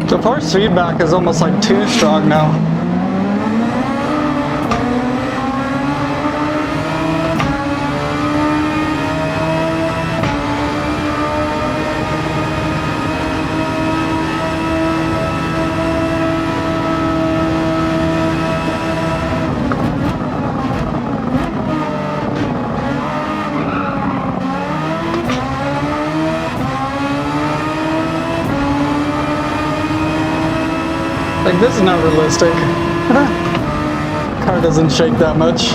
The force feedback is almost like too strong now. Like, this is not realistic. Car doesn't shake that much.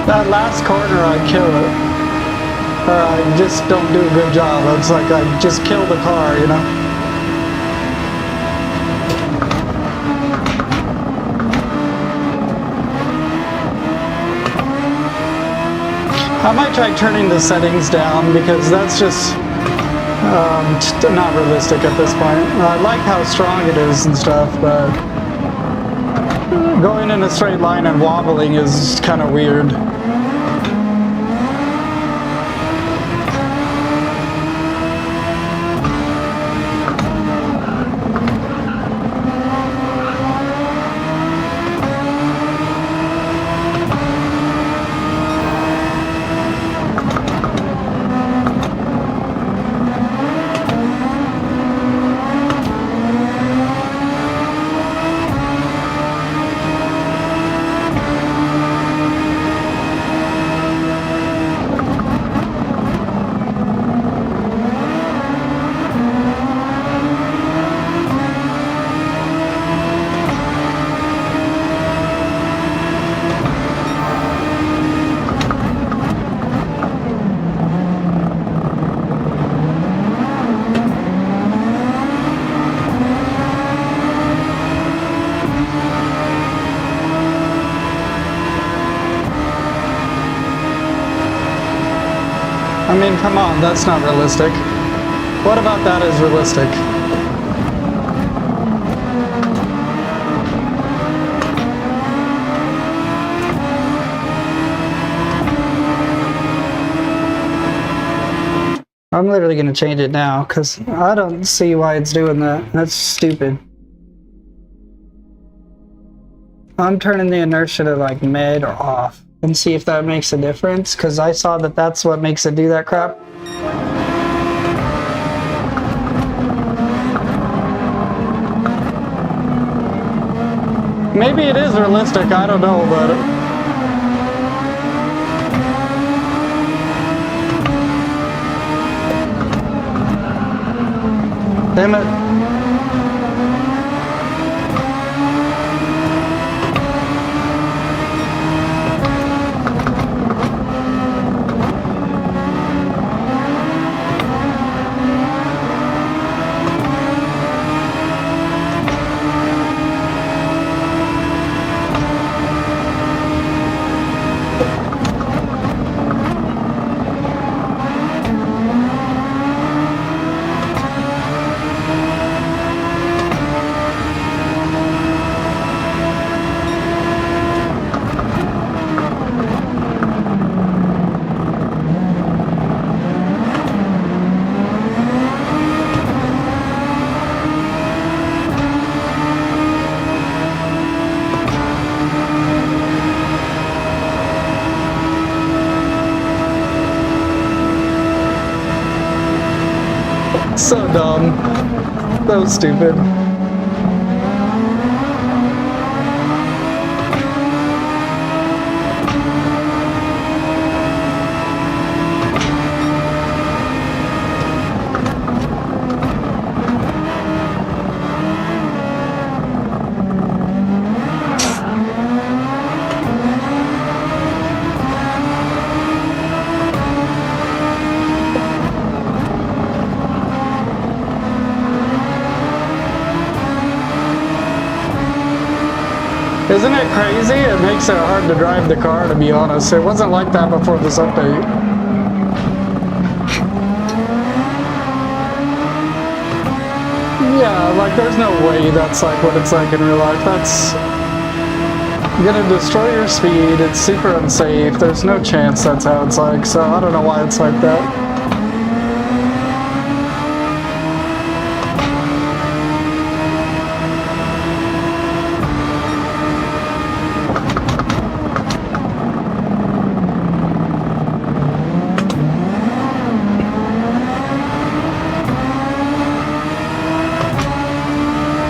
That last corner I kill it. Or I just don't do a good job. It's like I just kill the car, you know? I might try turning the settings down because that's just not realistic at this point. I like how strong it is and stuff, but going in a straight line and wobbling is kind of weird. I mean, come on, that's not realistic. What about that is realistic? I'm literally going to change it now because I don't see why it's doing that. That's stupid. I'm turning the inertia to like mid or off and see if that makes a difference, because I saw that that's what makes it do that crap. Maybe it is realistic, I don't know, but damn it. So dumb. So stupid. Isn't it crazy? It makes it hard to drive the car, to be honest. It wasn't like that before this update. Yeah, like there's no way that's like what it's like in real life. That's gonna destroy your speed. It's super unsafe. There's no chance that's how it's like, so I don't know why it's like that.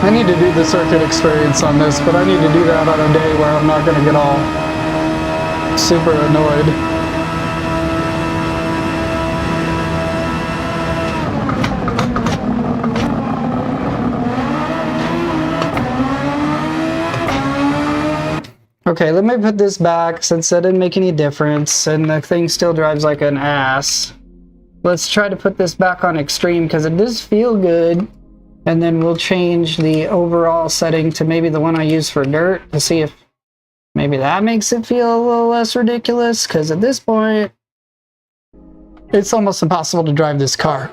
I need to do the circuit experience on this, but I need to do that on a day where I'm not going to get all super annoyed. Okay, let me put this back since that didn't make any difference and the thing still drives like an ass. Let's try to put this back on extreme because it does feel good. And then we'll change the overall setting to maybe the one I use for dirt to see if maybe that makes it feel a little less ridiculous, because at this point, it's almost impossible to drive this car.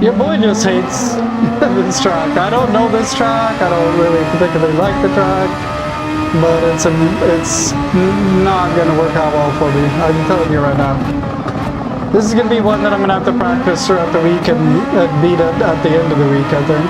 Your boy just hates this track. I don't know this track. I don't really particularly like the track, but it's not gonna work out well for me. I'm telling you right now. This is gonna be one that I'm gonna have to practice throughout the week and beat at the end of the week, I think.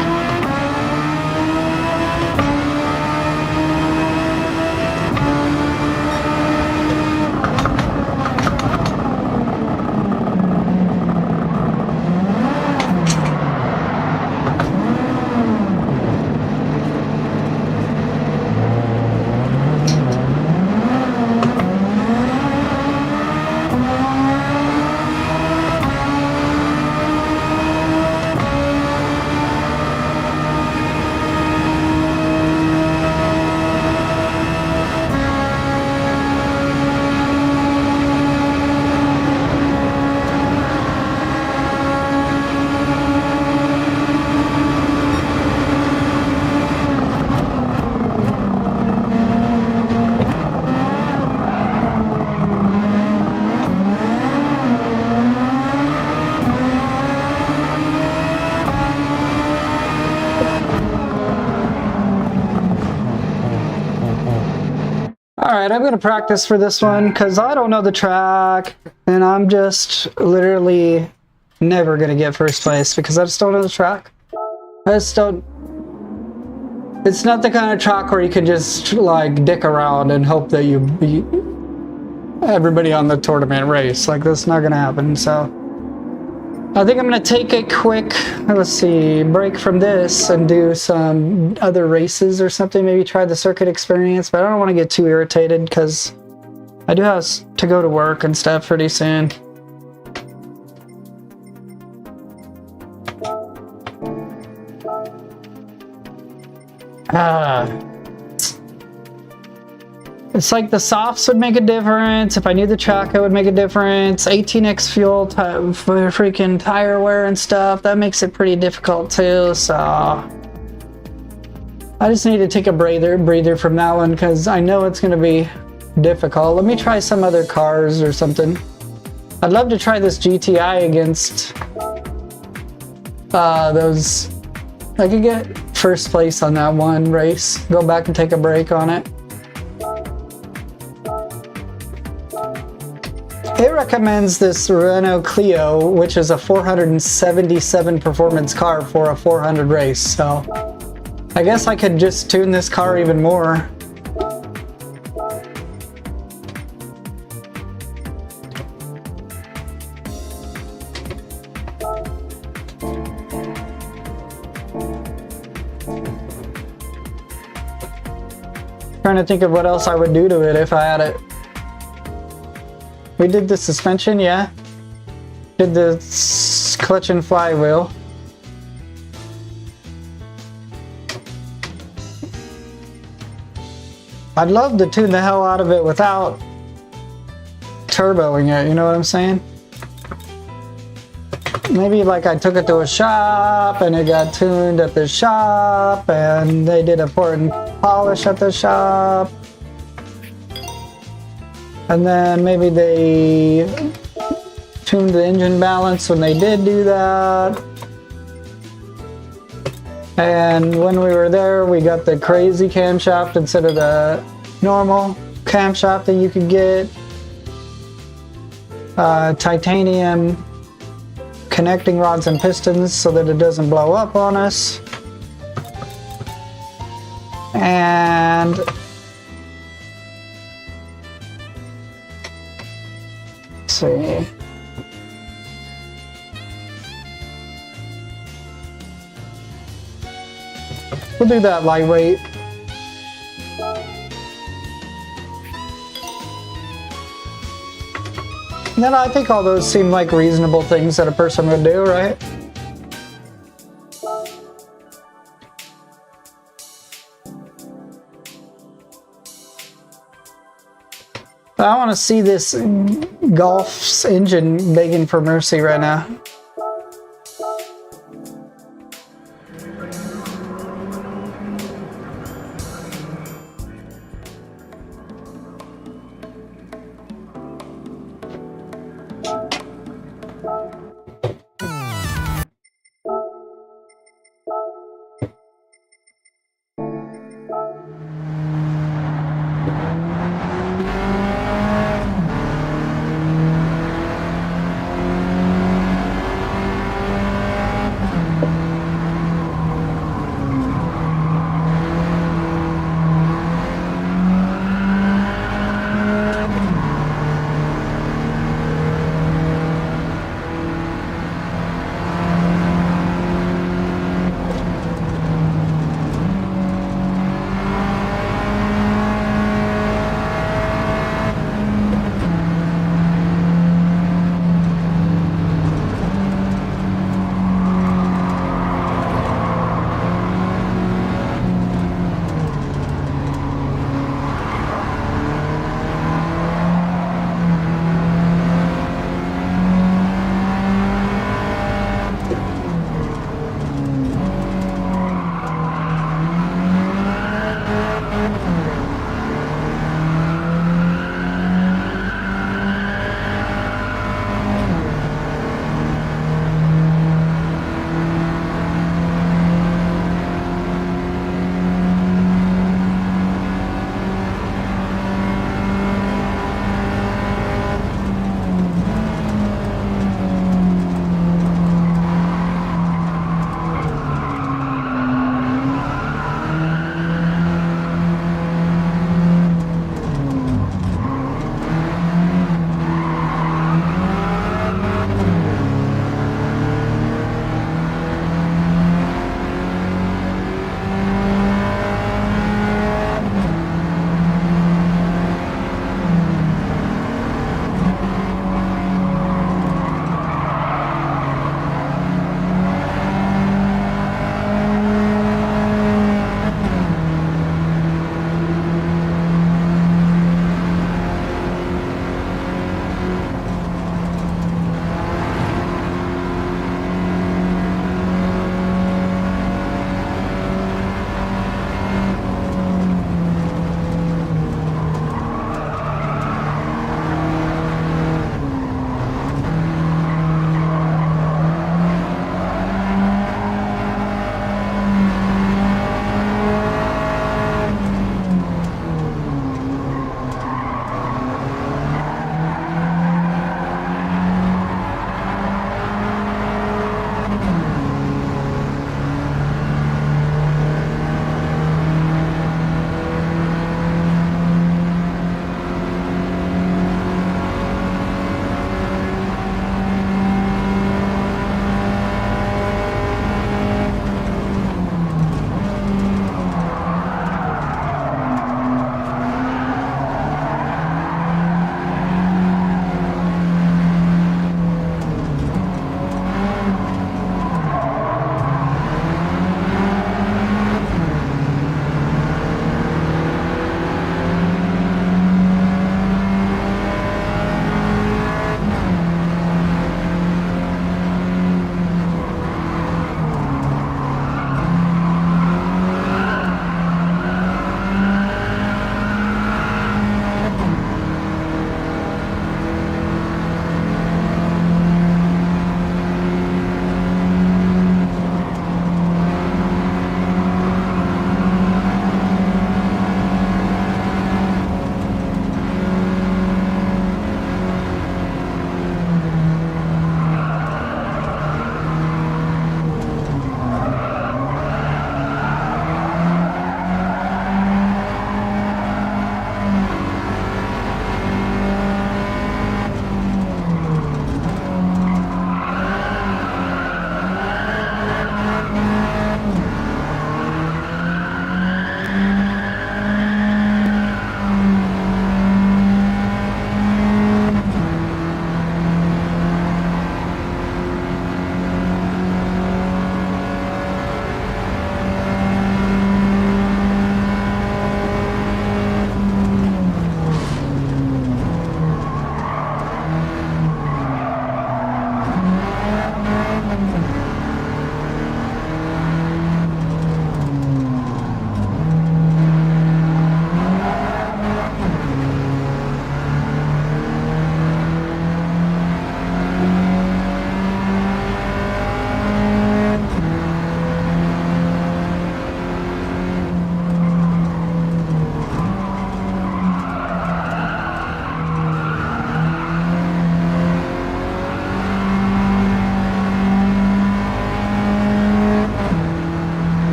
Alright, I'm gonna practice for this one because I don't know the track and I'm just literally never gonna get first place because I just don't know the track. I just don't. It's not the kind of track where you can just like dick around and hope that you beat everybody on the tournament race. Like, that's not gonna happen. So I think I'm gonna take a quick, let's see, break from this and do some other races or something. Maybe try the circuit experience, but I don't want to get too irritated because I do have to go to work and stuff pretty soon. It's like the softs would make a difference. If I knew the track, it would make a difference. 18x fuel for freaking tire wear and stuff, that makes it pretty difficult too. So I just need to take a breather from that one because I know it's going to be difficult. Let me try some other cars or something. I'd love to try this GTI against those. I could get first place on that one race. Go back and take a break on it. It recommends this Renault Clio, which is a 477 performance car for a 400 race, so I guess I could just tune this car even more. Trying to think of what else I would do to it if I had it. We did the suspension, yeah. Did the clutch and flywheel. I'd love to tune the hell out of it without turboing it, you know what I'm saying? Maybe like I took it to a shop and it got tuned at the shop and they did a port and polish at the shop. And then maybe they tuned the engine balance when they did do that. And when we were there, we got the crazy camshaft instead of the normal camshaft that you could get. Titanium connecting rods and pistons so that it doesn't blow up on us. And see. We'll do that lightweight. Then I think all those seem like reasonable things that a person would do, right? I want to see this Golf's engine begging for mercy right now.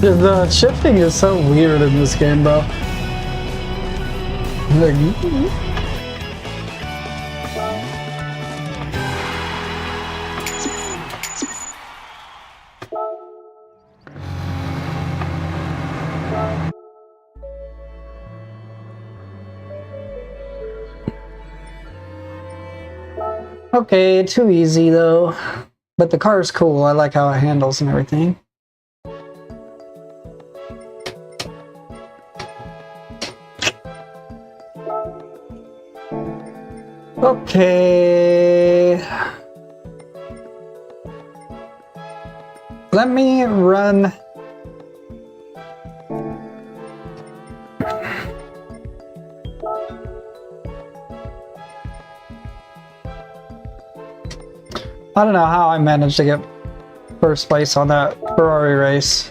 The shifting is so weird in this game, bro. Okay, too easy though. But the car is cool. I like how it handles and everything. Okay. Let me run. I don't know how I managed to get first place on that Ferrari race.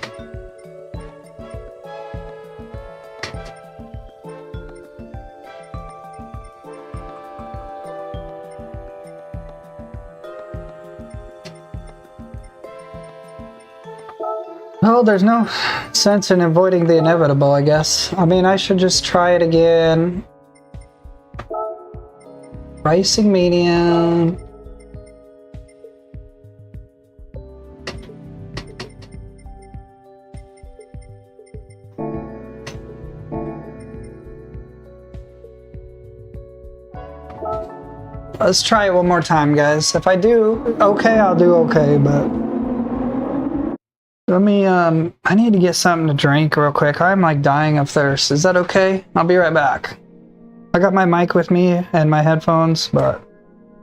Well, there's no sense in avoiding the inevitable, I guess. I mean, I should just try it again. Racing medium. Let's try it one more time, guys. If I do okay, I'll do okay, but let me, I need to get something to drink real quick. I'm like dying of thirst. Is that okay? I'll be right back. I got my mic with me and my headphones, but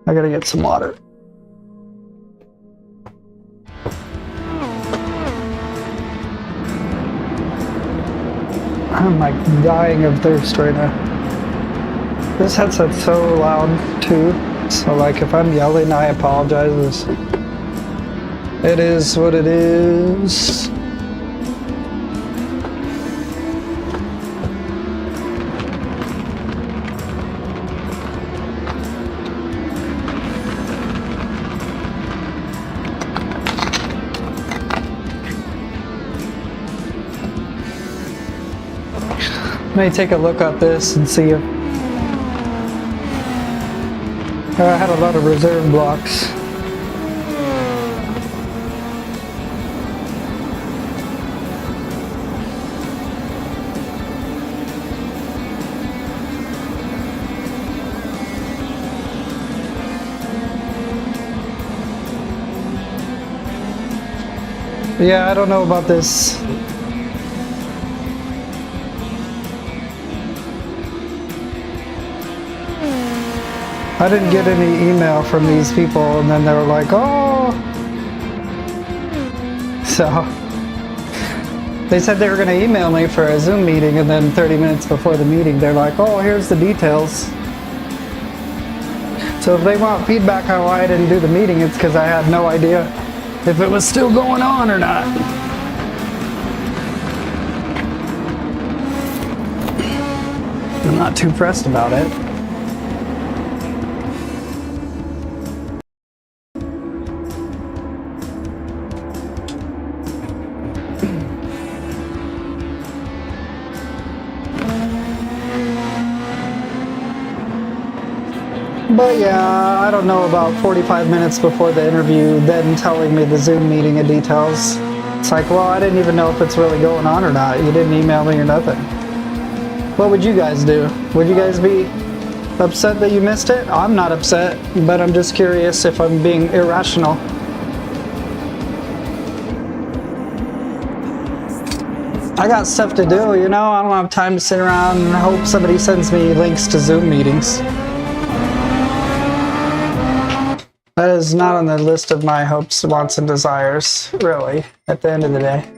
I gotta get some water. I'm like dying of thirst right now. This headset's so loud too, so like if I'm yelling, I apologize. It is what it is. Let me take a look at this and see if I had a lot of reserve blocks. Yeah, I don't know about this. I didn't get any email from these people, and then they were like, oh. So they said they were going to email me for a Zoom meeting, and then 30 minutes before the meeting, they're like, oh, here's the details. So if they want feedback how why I didn't do the meeting, it's because I had no idea if it was still going on or not. I'm not too pressed about it. But yeah, I don't know about 45 minutes before the interview, then telling me the Zoom meeting and details. It's like, well, I didn't even know if it's really going on or not. You didn't email me or nothing. What would you guys do? Would you guys be upset that you missed it? I'm not upset, but I'm just curious if I'm being irrational. I got stuff to do, you know? I don't have time to sit around and hope somebody sends me links to Zoom meetings. That is not on the list of my hopes, wants, and desires, really, at the end of the day.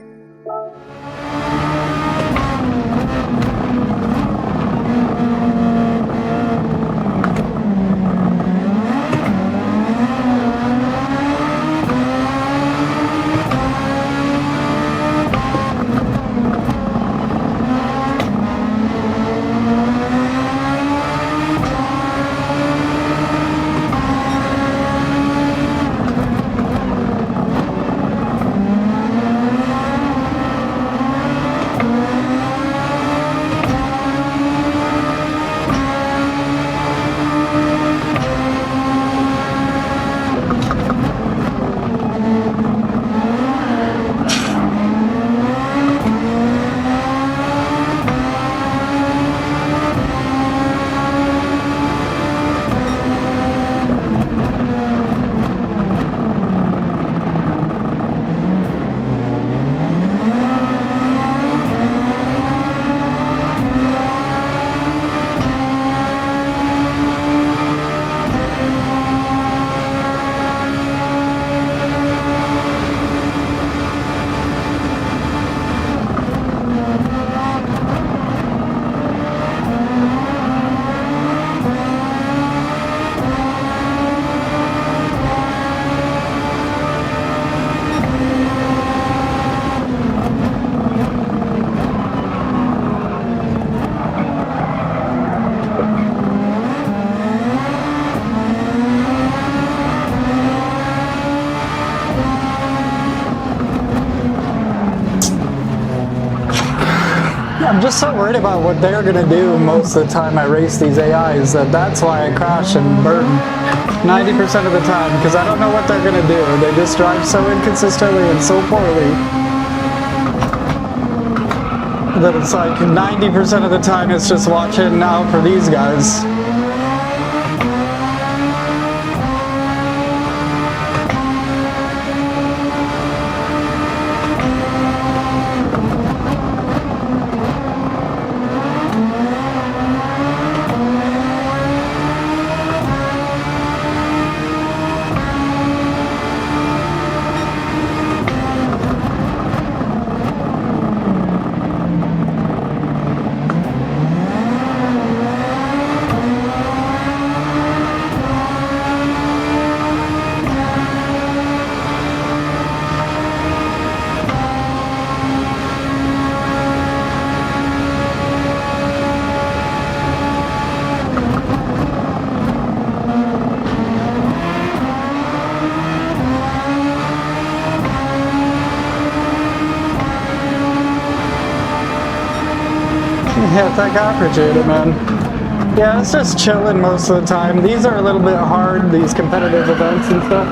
just so worried about what they're gonna do most of the time I race these AIs that's why I crash and burn 90% of the time, because I don't know what they're gonna do. They just drive so inconsistently and so poorly that it's like 90% of the time it's just watching out for these guys. Yeah, thank God for Jada, man. Yeah, it's just chilling most of the time. These are a little bit hard, these competitive events and stuff.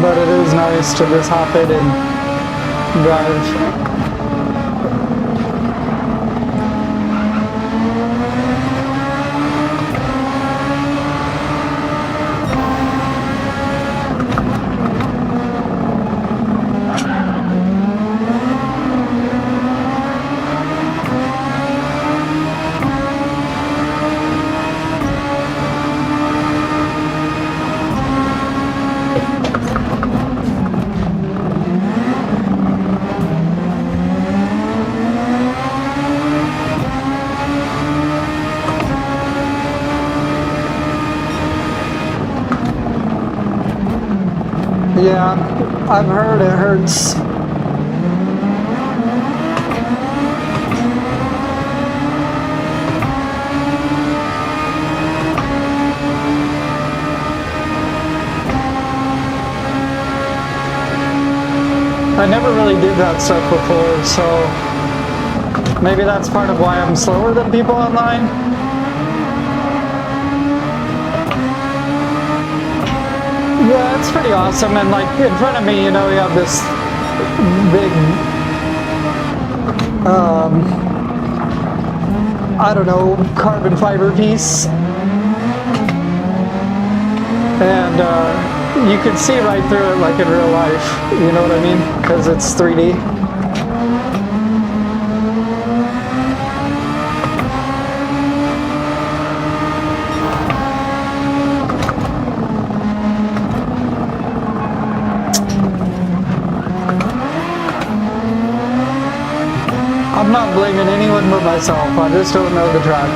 But it is nice to just hop in and drive. Yeah, I've heard it hurts. I never really did that stuff before, so maybe that's part of why I'm slower than people online. Yeah, it's pretty awesome, and like in front of me, you know, you have this big, I don't know, carbon fiber piece, and you can see right through it like in real life, you know what I mean, because it's 3D. I'm not blaming anyone but myself, I just don't know the track.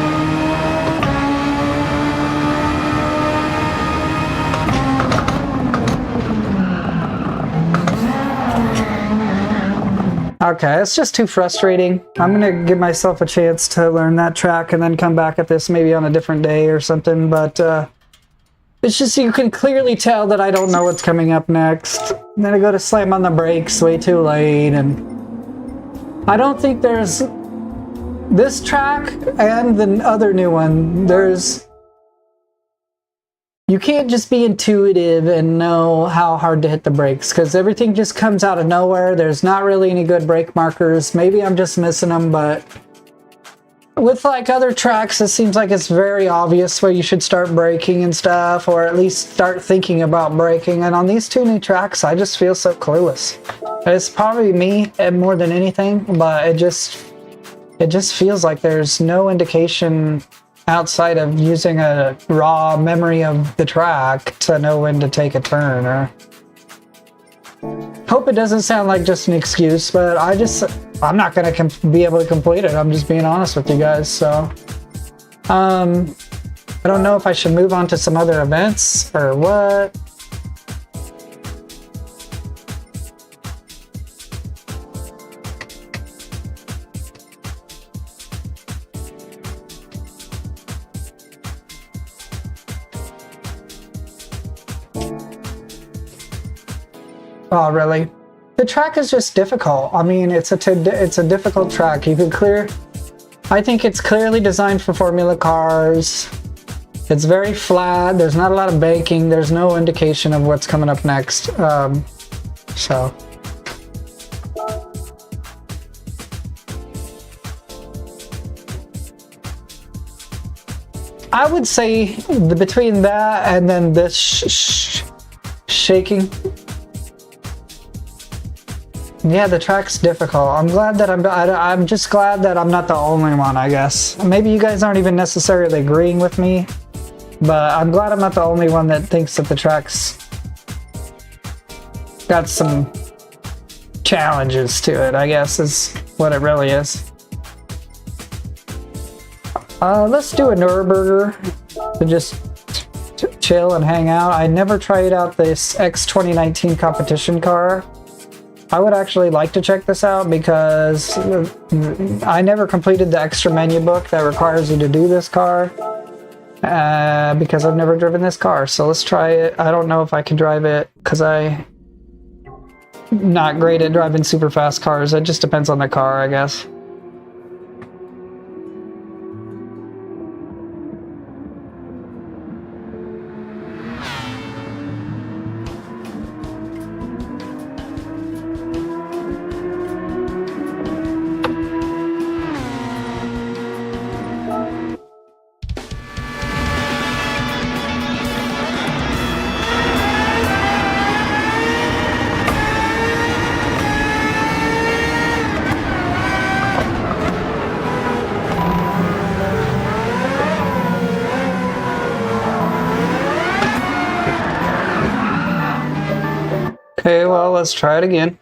Okay, it's just too frustrating. I'm gonna give myself a chance to learn that track and then come back at this maybe on a different day or something, but it's just you can clearly tell that I don't know what's coming up next. And then I go to slam on the brakes way too late, and I don't think there's this track and the other new one, you can't just be intuitive and know how hard to hit the brakes, because everything just comes out of nowhere. There's not really any good brake markers. Maybe I'm just missing them, but with like other tracks, it seems like it's very obvious where you should start braking and stuff, or at least start thinking about braking. And on these two new tracks, I just feel so clueless. It's probably me more than anything, but it just feels like there's no indication outside of using a raw memory of the track to know when to take a turn. Or hope it doesn't sound like just an excuse, but I'm not gonna be able to complete it. I'm just being honest with you guys. So I don't know if I should move on to some other events or what. Oh, really? the track is just difficult. I mean, it's a difficult track. You could I think it's clearly designed for Formula cars. It's very flat. There's not a lot of banking. There's no indication of what's coming up next. So. I would say between that and then this shaking. Yeah, the track's difficult. I'm glad that I'm just glad that I'm not the only one, I guess. Maybe you guys aren't even necessarily agreeing with me, but I'm glad I'm not the only one that thinks that the track's got some challenges to it, I guess is what it really is. Let's do a Nürburgring to just chill and hang out. I never tried out this X 2019 competition car. I would actually like to check this out because I never completed the extra menu book that requires you to do this car because I've never driven this car. So let's try it. I don't know if I can drive it because I'm not great at driving super fast cars. It just depends on the car, I guess. Okay, well, let's try it again.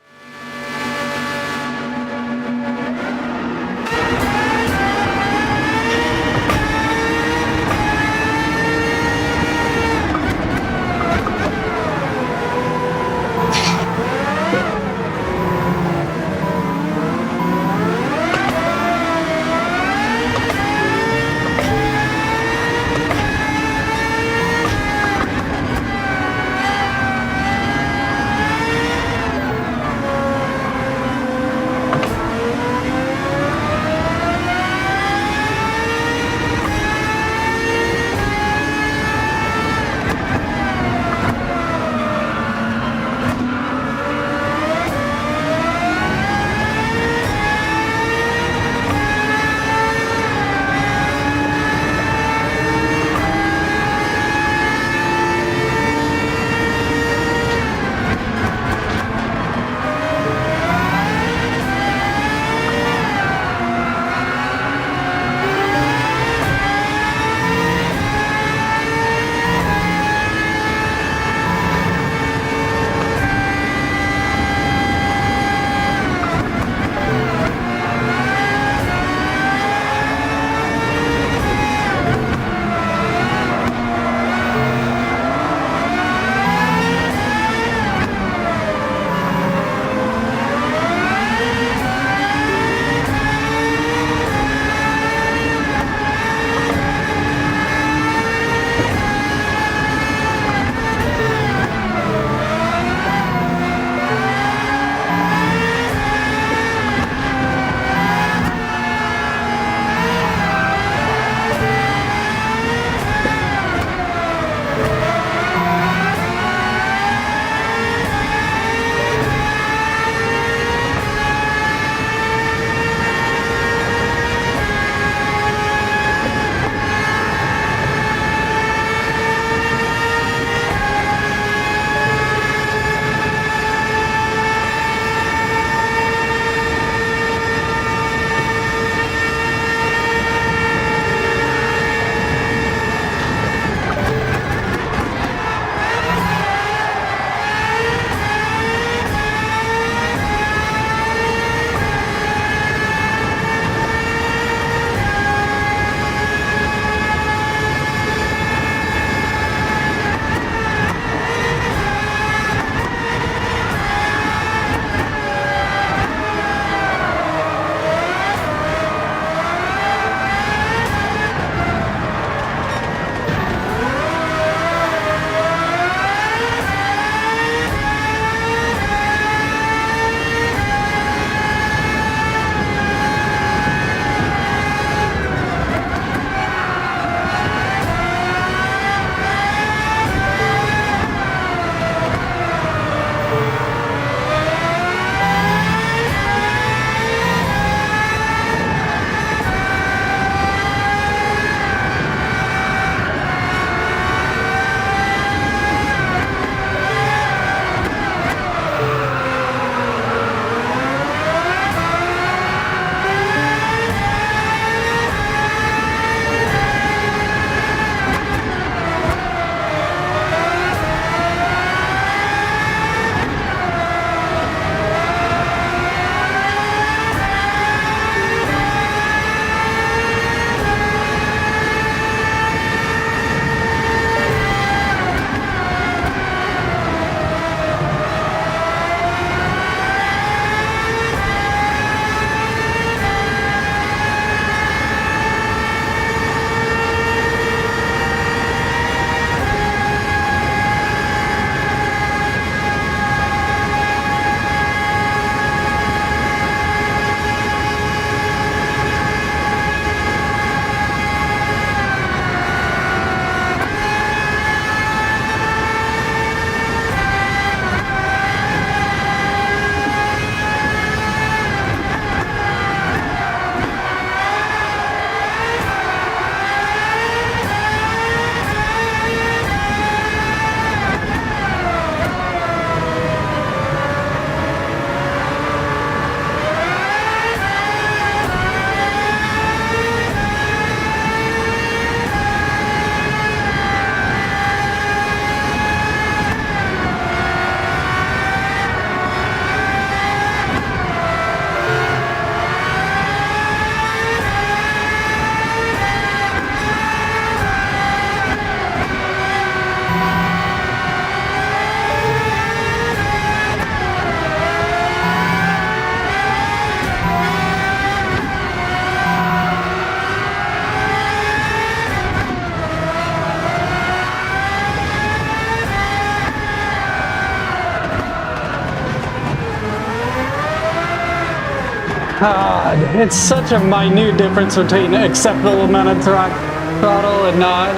God, it's such a minute difference between acceptable amount of throttle and not.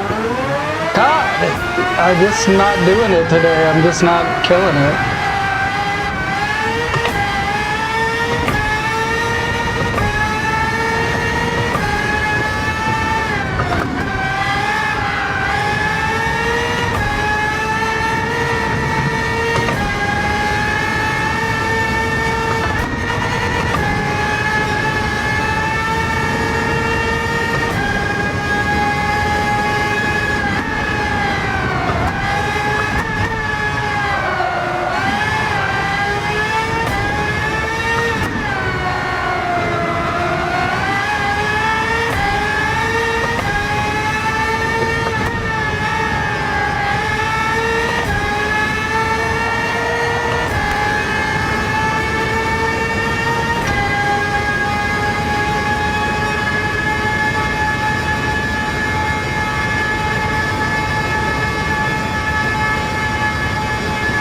God, I'm just not doing it today. I'm just not killing it.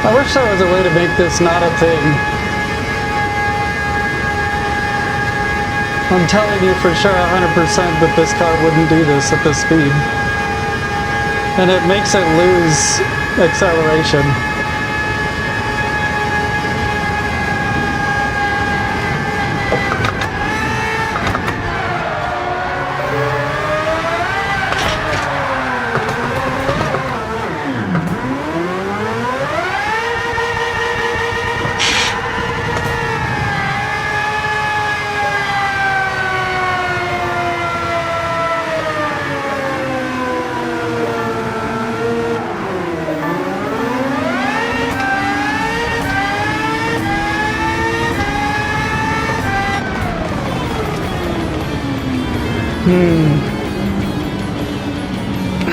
I wish there was a way to make this not a thing. I'm telling you for sure 100% that this car wouldn't do this at this speed. And it makes it lose acceleration.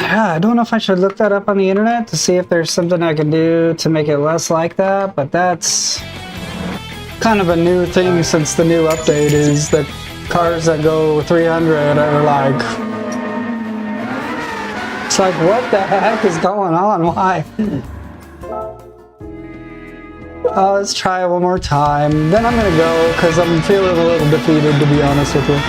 I don't know if I should look that up on the internet to see if there's something I can do to make it less like that, but that's kind of a new thing since the new update is that cars that go 300 are like... It's like, what the heck is going on? Why? Let's try it one more time. Then I'm gonna go because I'm feeling a little defeated, to be honest with you.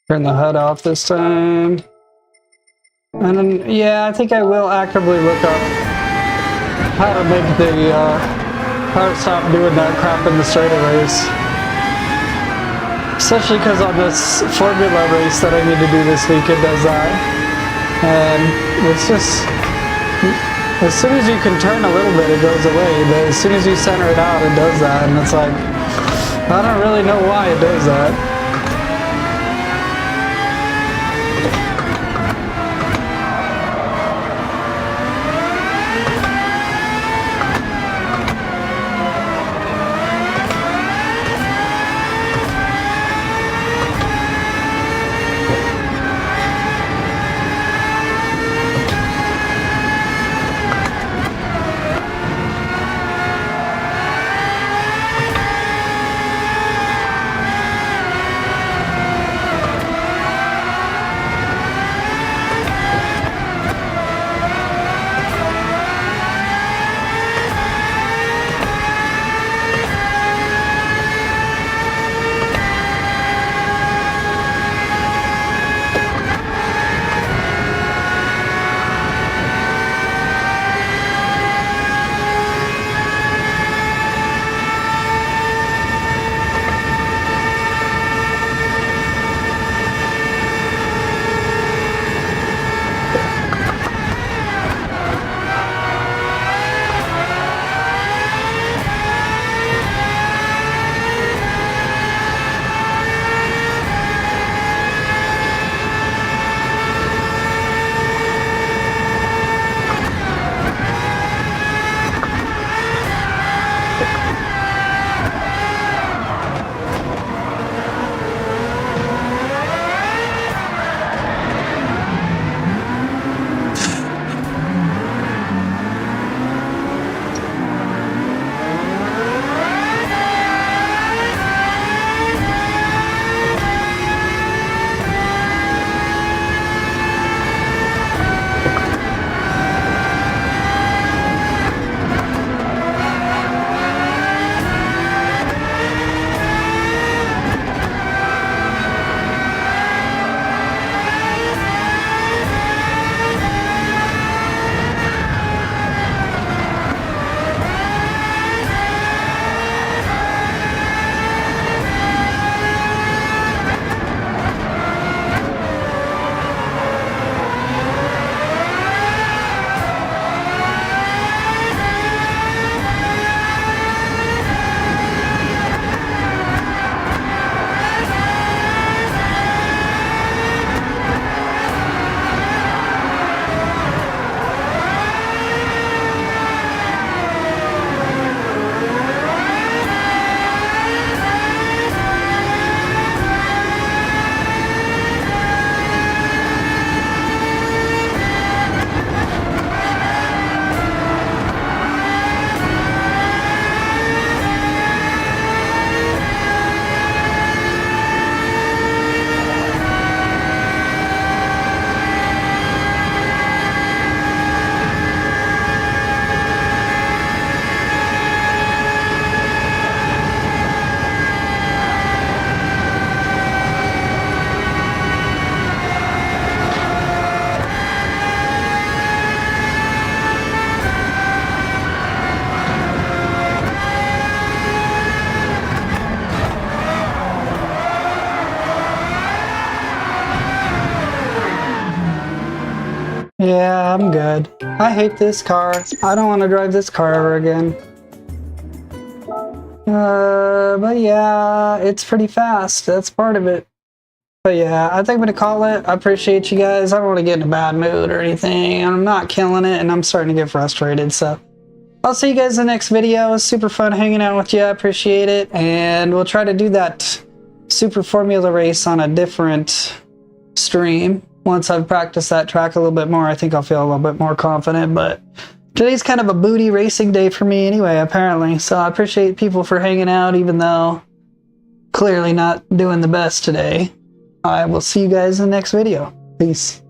Turn the HUD off this time. And then, yeah, I think I will actively look up how to make the car stop doing that crap in the straightaways. Especially because on this formula race that I need to do this week, it does that. And it's just, as soon as you can turn a little bit, it goes away. But as soon as you center it out, it does that. And it's like, I don't really know why it does that. I hate this car. I don't want to drive this car ever again. But yeah, it's pretty fast. That's part of it. But yeah, I think I'm going to call it. I appreciate you guys. I don't want to get in a bad mood or anything. I'm not killing it, and I'm starting to get frustrated. So I'll see you guys in the next video. It was super fun hanging out with you. I appreciate it. And we'll try to do that Super Formula race on a different stream. Once I've practiced that track a little bit more, I think I'll feel a little bit more confident. But today's kind of a booty racing day for me anyway, apparently. So I appreciate people for hanging out, even though clearly not doing the best today. I will see you guys in the next video. Peace.